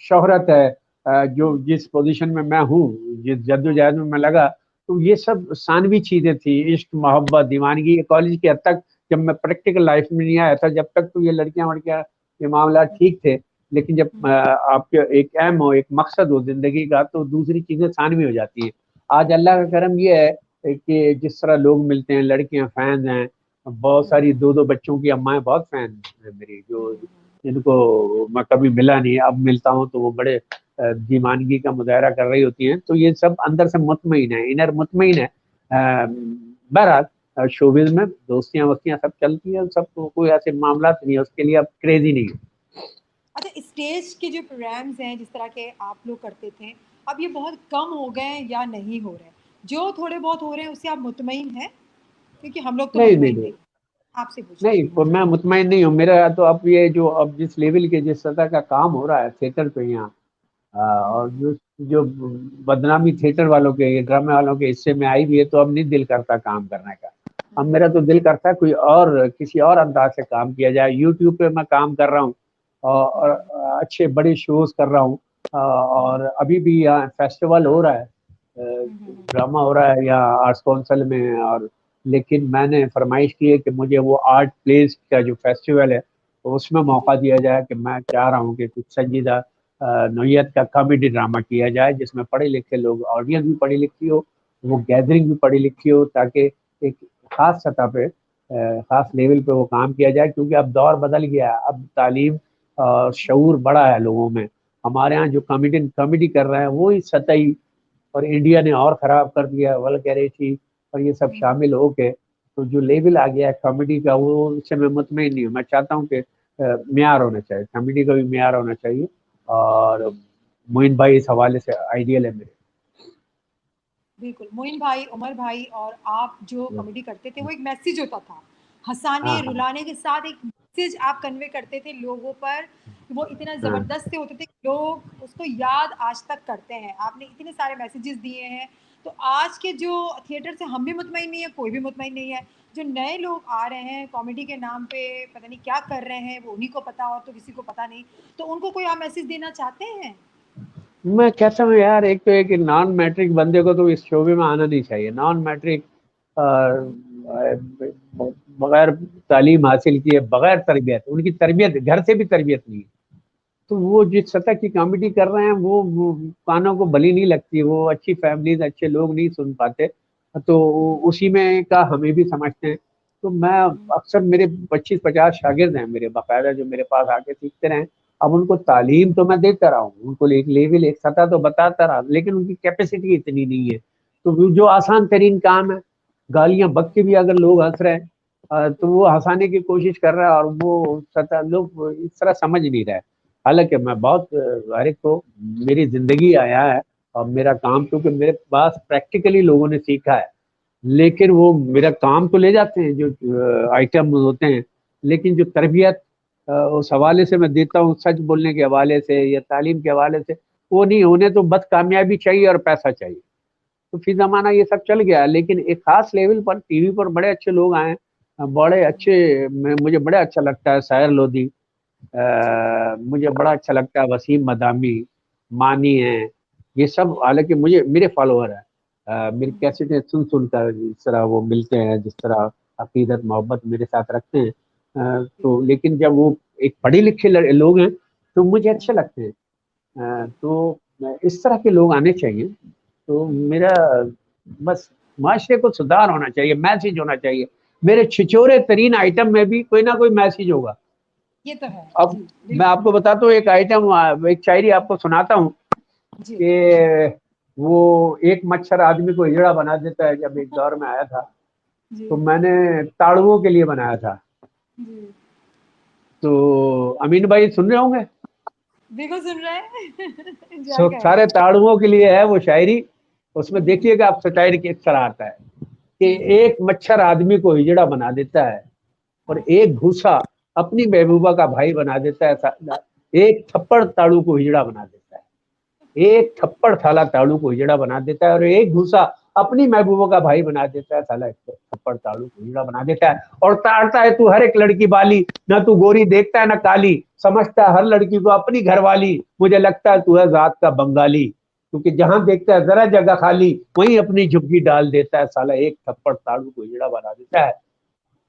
شہرت ہے، جو جس پوزیشن میں ہوں، جس جدوجہد میں لگا، تو یہ سب ثانوی چیزیں تھیں. عشق، محبت، دیوانگی کالج کے حد تک جب میں پریکٹیکل لائف میں نہیں آیا تھا. جب تک تو یہ لڑکیاں وڑکیاں یہ معاملات ٹھیک تھے، لیکن جب آپ کے ایک ایم ہو، ایک مقصد ہو زندگی کا، تو دوسری چیزیں ثانوی ہو جاتی ہیں. آج اللہ کا کرم یہ ہے کہ جس طرح لوگ ملتے ہیں، لڑکیاں فینز ہیں، بہت ساری 2 بچوں کی امائیں بہت فین ہیں میری، جو جن کو میں کبھی ملا نہیں، اب ملتا ہوں تو وہ بڑے دیوانگی کا مظاہرہ کر رہی ہوتی ہیں. تو یہ سب اندر سے مطمئن ہے، انر مطمئن ہے. بہرحال شوبز میں دوستیاں وستیاں سب چلتی ہیں، سب کو کوئی ایسے معاملات نہیں ہے، اس کے لیے اب کریزی نہیں ہے. اچھا، اسٹیج کے جو پروگرامز ہیں جس طرح کے آپ لوگ کرتے تھے، اب یہ بہت کم ہو گئے ہیں یا نہیں ہو رہے ہیں؟ جو تھوڑے بہت ہو رہے ہیں اس سے آپ مطمئن ہیں؟ کیونکہ ہم لوگ تو نہیں نہیں مطمئن نہیں نہیں. آپ سے پوچھ رہی نہیں، ہوں. میں مطمئن نہیں ہوں. میرا تو اب یہ جو اب جس لیول کے جس سطح کا کام ہو رہا ہے تھیٹر پہ یہاں، اور جو بدنامی تھیٹر والوں کے، یہ ڈرامے والوں کے حصے میں آئی ہوئی ہے، تو اب نہیں دل کرتا کام کرنے کا. اب میرا تو دل کرتا ہے کوئی اور کسی اور انداز سے کام کیا جائے. یوٹیوب پہ میں کام کر رہا ہوں اور اچھے بڑے شوز کر رہا ہوں، اور ابھی بھی یہاں فیسٹیول ہو رہا ہے، ڈرامہ ہو رہا ہے یہاں آرٹس کونسل میں. اور لیکن میں نے فرمائش کی ہے کہ مجھے وہ آرٹ پلیس کا جو فیسٹیول ہے اس میں موقع دیا جائے، کہ میں چاہ رہا ہوں کہ کچھ سنجیدہ نوعیت کا کامیڈی ڈرامہ کیا جائے، جس میں پڑھے لکھے لوگ، آڈینس بھی پڑھی لکھی ہو، وہ گیدرنگ بھی پڑھی لکھی ہو، تاکہ ایک خاص سطح پہ، خاص لیول پہ وہ کام کیا جائے. کیونکہ اب دور بدل گیا ہے، اب تعلیم اور شعور بڑا ہے لوگوں میں. ہمارے ہاں جو کامیڈی کر رہے ہیں وہی سطحی، اور انڈیا نے اور خراب کر دیا، ولگیرٹی اور یہ سب شامل ہو کے تو جو لیول آ گیا ہے کامیڈی کا، وہ اس سے میں مطمئن نہیں ہوں. میں چاہتا ہوں کہ معیار ہونا چاہیے، کامیڈی کا بھی معیار ہونا چاہیے. اور معین بھائی اس حوالے سے آئیڈیل ہے میرے. بالکل، معین بھائی، عمر بھائی اور آپ جو کامیڈی کرتے تھے وہ ایک میسیج ہوتا تھا، ہنسانے ہاں ہاں رلانے کے ساتھ ایک میسیج آپ کنوے کرتے تھے لوگوں پر. وہ اتنا ہاں زبردست سے ہوتے تھے کہ لوگ اس کو یاد آج تک کرتے ہیں. آپ نے اتنے سارے میسیجز دیے ہیں. تو آج کے جو تھیٹر سے ہم بھی مطمئن نہیں ہے، کوئی بھی مطمئن نہیں ہے. جو نئے لوگ آ رہے ہیں کامیڈی کے نام پہ پتہ نہیں کیا کر رہے ہیں، وہ انہیں کو پتا اور تو کسی کو پتا نہیں. تو ان کو کوئی آپ میسیج دینا چاہتے ہیں؟ میں کہتا ہوں یار، ایک تو ایک نان میٹرک بندے کو تو اس شعبے میں آنا نہیں چاہیے. نان میٹرک بغیر تعلیم حاصل کیے، بغیر تربیت، ان کی تربیت گھر سے بھی تربیت نہیں ہے، تو وہ جس سطح کی کامیڈی کر رہے ہیں وہ کانوں کو بلی نہیں لگتی. وہ اچھی فیملیز، اچھے لوگ نہیں سن پاتے، تو اسی میں کا ہمیں بھی سمجھتے ہیں. تو میں اکثر، میرے 25-50 شاگرد ہیں میرے باقاعدہ، جو میرے پاس آ کے سیکھتے رہے. اب ان کو تعلیم تو میں دیتا رہا ہوں، ان کو ایک لیول، ایک سطح تو بتاتا رہا، لیکن ان کی کیپیسٹی اتنی نہیں ہے. تو جو آسان ترین کام ہے، گالیاں بک کے بھی اگر لوگ ہنس رہے ہیں تو وہ ہنسانے کی کوشش کر رہا ہے، اور وہ سطح لوگ اس طرح سمجھ نہیں رہے. حالانکہ میں بہت ہر ایک کو، میری زندگی آیا ہے اور میرا کام، کیونکہ میرے پاس پریکٹیکلی لوگوں نے سیکھا ہے. لیکن وہ میرا کام تو لے جاتے ہیں جو آئٹم ہوتے ہیں، لیکن جو تربیت اس حوالے سے میں دیتا ہوں، سچ بولنے کے حوالے سے یا تعلیم کے حوالے سے، وہ نہیں ہونے. تو بس کامیابی چاہیے اور پیسہ چاہیے. تو فی زمانہ یہ سب چل گیا. لیکن ایک خاص لیول پر ٹی وی پر بڑے اچھے لوگ آئے، بڑے اچھے، مجھے بڑا اچھا لگتا ہے سائر لودھی، مجھے بڑا اچھا لگتا ہے وسیم مدامی، مانی ہیں، یہ سب. حالانکہ مجھے، میرے فالوور ہیں، میری کیسٹیں سن سن کر جس طرح وہ ملتے ہیں، جس طرح عقیدت محبت میرے ساتھ رکھتے ہیں. تو لیکن جب وہ ایک پڑھے لکھے لوگ ہیں تو مجھے اچھے لگتے ہیں. تو اس طرح کے لوگ آنے چاہیے. تو میرا بس معاشرے کو سدھار ہونا چاہیے، میسج ہونا چاہیے. میرے چھچورے ترین آئٹم میں بھی کوئی نہ کوئی میسج ہوگا. یہ تو ہے. اب میں آپ کو بتاتا ہوں ایک آئٹم، ایک شاعری آپ کو سناتا ہوں جی کہ وہ ایک مچھر آدمی کو ہجڑا بنا دیتا ہے. جب ایک دور میں آیا تھا جی تو میں نے تاڑوؤں کے لیے بنایا تھا. جی تو امین بھائی سن رہے ہوں گے؟ بالکل سن رہے ہیں. انجوائے کر رہے سارے تاڑوؤں کے لیے ہے وہ شاعری. اس میں دیکھیے گا آپ سٹائر کس طرح آتا ہے کہ ایک مچھر آدمی کو ہجڑا بنا دیتا ہے، اور ایک گھوسا اپنی محبوبہ کا بھائی بنا دیتا ہے. ایک تھپڑ تاڑو کو ہجڑا بنا دیتا ہے، ایک تھپڑ تھالا تاڑو کو ہجڑا بنا دیتا ہے، اور ایک گھوسا اپنی محبوبہ کا بھائی بنا دیتا ہے. سالا ایک تھپڑ تاڑو کو ہجڑا بنا دیتا ہے. اور تاڑتا ہے تو ہر ایک لڑکی بالی، نہ تو گوری دیکھتا ہے نہ کالی، سمجھتا ہے ہر لڑکی کو اپنی گھر والی. مجھے لگتا ہے تو ہے ذات کا بنگالی، کیونکہ جہاں دیکھتا ہے ذرا جگہ خالی، وہیں اپنی جھگی ڈال دیتا ہے. سالا ایک تھپڑ تاڑو کو ہجڑا بنا دیتا ہے.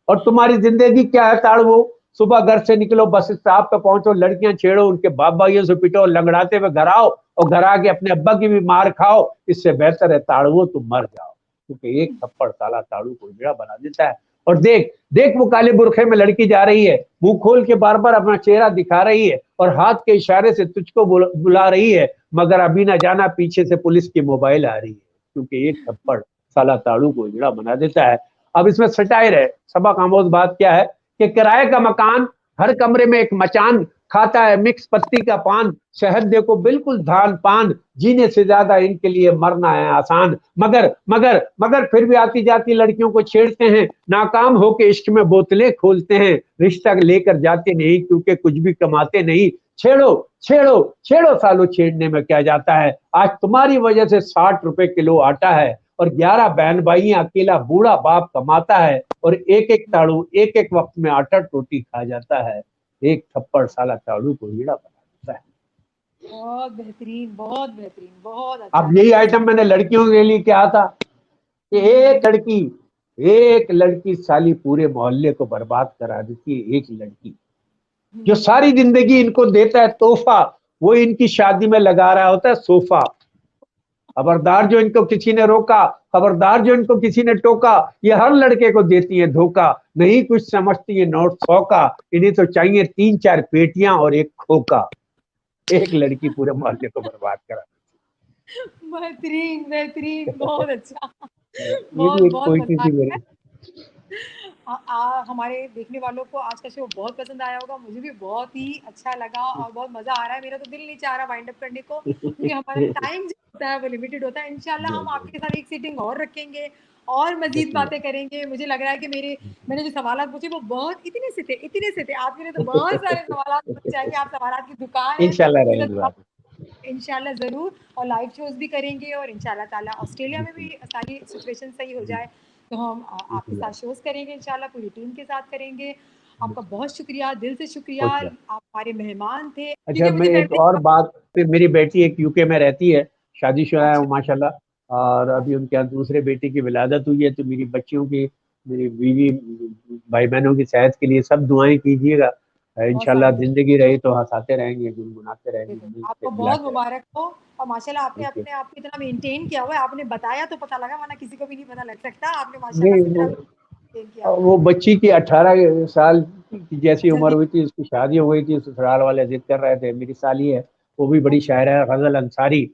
اور تمہاری زندگی کیا ہے تاڑو؟ صبح گھر سے نکلو بس اسٹاپ پہ پہنچو, لڑکیاں چھیڑو, ان کے باپ بھائیوں سے پٹو, لنگڑاتے ہوئے گھر آؤ اور گھر آ کے اپنے ابا کی بھی مار کھاؤ. اس سے بہتر ہے تاڑو تم مر جاؤ, کیونکہ ایک تھپڑ سالہ تاڑو کو اجڑا بنا دیتا ہے. اور دیکھ وہ کالے برقعے میں لڑکی جا رہی ہے, منہ کھول کے بار بار اپنا چہرہ دکھا رہی ہے اور ہاتھ کے اشارے سے تجھ کو بلا رہی ہے, مگر ابھی نہ جانا پیچھے سے پولیس کی موبائل آ رہی ہے, کیونکہ ایک تھپڑ سالہ تاڑو کو اجڑا بنا دیتا ہے. اب اس میں سٹائر ہے, سبق آموز بات کیا ہے کہ کرائے کا مکان, ہر کمرے میں ایک مچان, کھاتا ہے مکس پتی کا پان, شہد دیکھو بالکل دھان پان, جینے سے زیادہ ان کے لیے مرنا ہے آسان. مگر پھر بھی آتی جاتی لڑکیوں کو چھیڑتے ہیں, ناکام ہو کے عشق میں بوتلیں کھولتے ہیں, رشتہ لے کر جاتے نہیں کیونکہ کچھ بھی کماتے نہیں. چھیڑو سالو, چھیڑنے میں کیا جاتا ہے, آج تمہاری وجہ سے 60 روپے کلو آٹا ہے, اور 11 بہن بھائیاں, اکیلا بوڑھا باپ کماتا ہے, اور ایک تاڑو ایک وقت میں آٹا ٹوٹی کھا جاتا ہے. ایک تھپڑ سالہ تاڑو کو ہیڑا بنا دیتا ہے. بہت بہترین, بہت بہترین, بہت اچھا. اب یہی آئٹم میں نے لڑکیوں کے لیے کیا تھا کہ ایک لڑکی سالی پورے محلے کو برباد کرا دیتی ہے. ایک لڑکی جو ساری زندگی ان کو دیتا ہے تحفہ, وہ ان کی شادی میں لگا رہا ہوتا ہے صوفہ. خبردار جو ان کو کسی نے روکا, خبردار جو ان کو کسی نے ٹوکا, یہ ہر لڑکے کو دیتی ہے دھوکا, نہیں کچھ سمجھتی ہے نوٹ 100 کا, انہیں تو چاہیے 3-4 پیٹیاں اور ایک کھوکا. ایک لڑکی پورے محلے کو برباد کرا. بہترین بہترین, بہت اچھا, یہ بھی بہت ایک بہت پوئٹری مزہ تھی آیا. میری. ہمارے دیکھنے والوں کو آج کا شو بہت پسند آیا ہوگا, مجھے بھی بہت ہی اچھا لگا اور بہت مزہ آ رہا ہے. میرا تو دل نہیں چاہ رہا وائنڈ اپ کرنے کو, کیونکہ ہمارا ٹائم جو ہوتا ہے وہ لمیٹڈ ہوتا ہے. انشاءاللہ ہم آپ کے ساتھ ایک سیٹنگ اور رکھیں گے اور مزید باتیں کریں گے. مجھے لگ رہا ہے کہ میں نے جو سوالات پوچھے وہ بہت اتنے سے تھے. آپ کے لیے تو بہت سارے سوالات پوچھ جائیں گے, آپ سوالات کی دکان ہے. انشاءاللہ رہے گی بات. انشاءاللہ ضرور, اور لائیو شوز بھی کریں گے, اور انشاءاللہ تعالیٰ آسٹریلیا میں بھی ساری سچویشن صحیح ہو جائے تو ہم آپ کے ساتھ شوز کریں گے انشاءاللہ, پوری ٹیم کے ساتھ کریں گے. آپ کا بہت شکریہ, دل سے شکریہ, آپ ہمارے مہمان تھے. اچھا, میں ایک اور بات, میری بیٹی ایک UK میں رہتی ہے, شادی شدہ ہے ماشاءاللہ, اور ابھی ان کے یہاں دوسرے بیٹی کی ولادت ہوئی ہے. تو میری بچیوں کی, میری بیوی, بھائی بہنوں کی صحت کے لیے سب دعائیں کیجیے گا. انشاءاللہ زندگی رہی تو ہنساتے رہیں گے, گنگناتے رہیں گے. آپ کو بہت مبارک ہو, اور ماشاءاللہ آپ نے اپنے آپ کو اتنا مینٹین کیا ہوا ہے. آپ نے بتایا تو پتہ لگا, ورنہ کسی کو بھی نہیں پتہ لگ سکتا. آپ نے ماشاءاللہ سے مینٹین کیا. وہ بچی کی 18 سال کی جیسی عمر ہوئی تھی, اس کی شادی ہو گئی تھی. سسرال والے ضد کر رہے تھے. میری سالی ہے, وہ بھی بڑی شاعر ہے, غزل انصاری,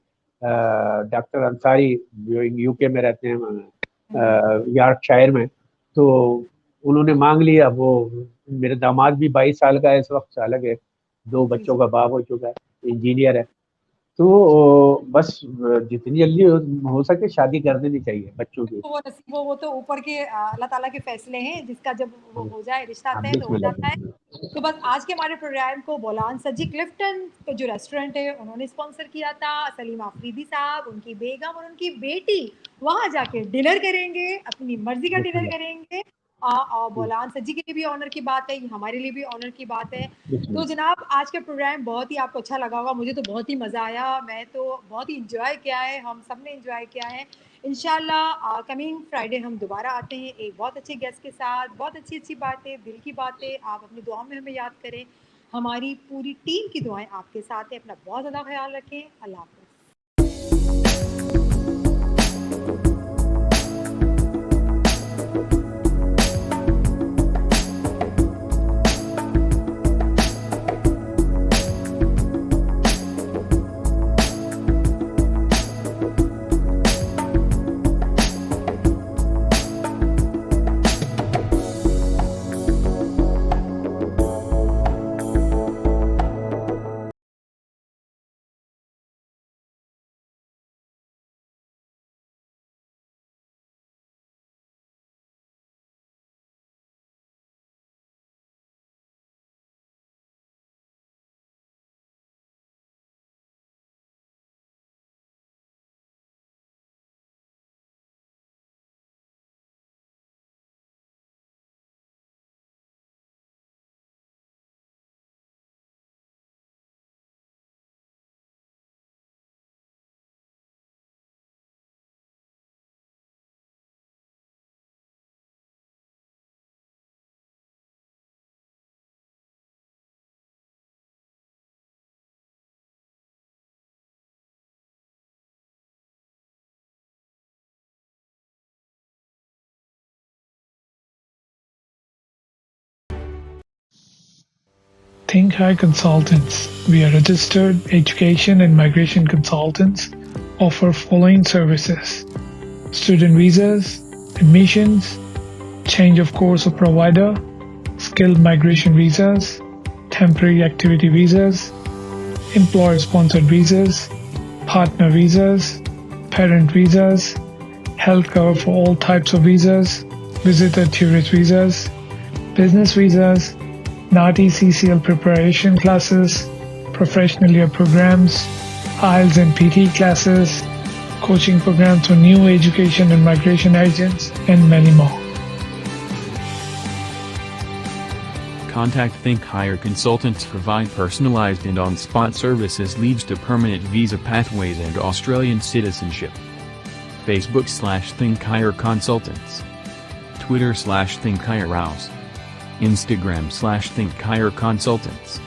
ڈاکٹر انصاری, جو UK میں رہتے ہیں, یارک شائر میں. تو انہوں نے مانگ لیا. وہ میرے داماد بھی 22 سال کا ہے اس وقت, الگ ہے, 2 بچوں کا باپ ہو چکا ہے, انجینئر ہے. تو بس جتنی جلدی ہو سکے شادی کر دینی چاہیے بچوں کی. وہ تو اوپر کے اللہ تعالیٰ کے فیصلے ہیں, جس کا جب وہ ہو جائے رشتہ طے تو ہو جاتا ہے. تو بس آج کے ہمارے پروگرام کو بولان سجی کلفٹن جو ریسٹورینٹ ہے انہوں نے اسپانسر کیا تھا. سلیم آفریدی صاحب, ان کی بیگم اور ان کی بیٹی وہاں جا کے ڈنر کریں گے, اپنی مرضی کا ڈنر کریں گے. بولان سجی کے لیے بھی آنر کی بات ہے, یہ ہمارے لیے بھی آنر کی بات ہے. تو جناب آج کا پروگرام بہت ہی آپ کو اچھا لگا ہوگا, مجھے تو بہت ہی مزہ آیا, میں تو بہت ہی انجوائے کیا ہے, ہم سب نے انجوائے کیا ہے. انشاءاللہ کمنگ فرائیڈے ہم دوبارہ آتے ہیں ایک بہت اچھے گیسٹ کے ساتھ, بہت اچھی باتیں, دل کی باتیں. آپ اپنی دعاؤں میں ہمیں یاد کریں. ہماری پوری ٹیم کی دعائیں آپ کے ساتھ ہیں. اپنا بہت زیادہ خیال رکھیں. اللہ حافظ. Think High Consultants. We are registered education and migration consultants. Offer following services: student visas, admissions, change of course of provider, skilled migration visas, temporary activity visas, employer sponsored visas, partner visas, parent visas, health cover for all types of visas, visitor tourist visas, business visas, NATI CCL preparation classes, professional year programs, IELTS and PT classes, coaching programs for new education and migration agents, and many more. Contact Think Higher Consultants provide personalized and on-spot services leads to permanent visa pathways and Australian citizenship. Facebook/Think Higher Consultants. Twitter/Think Higher House. Instagram/Think Higher Consultants.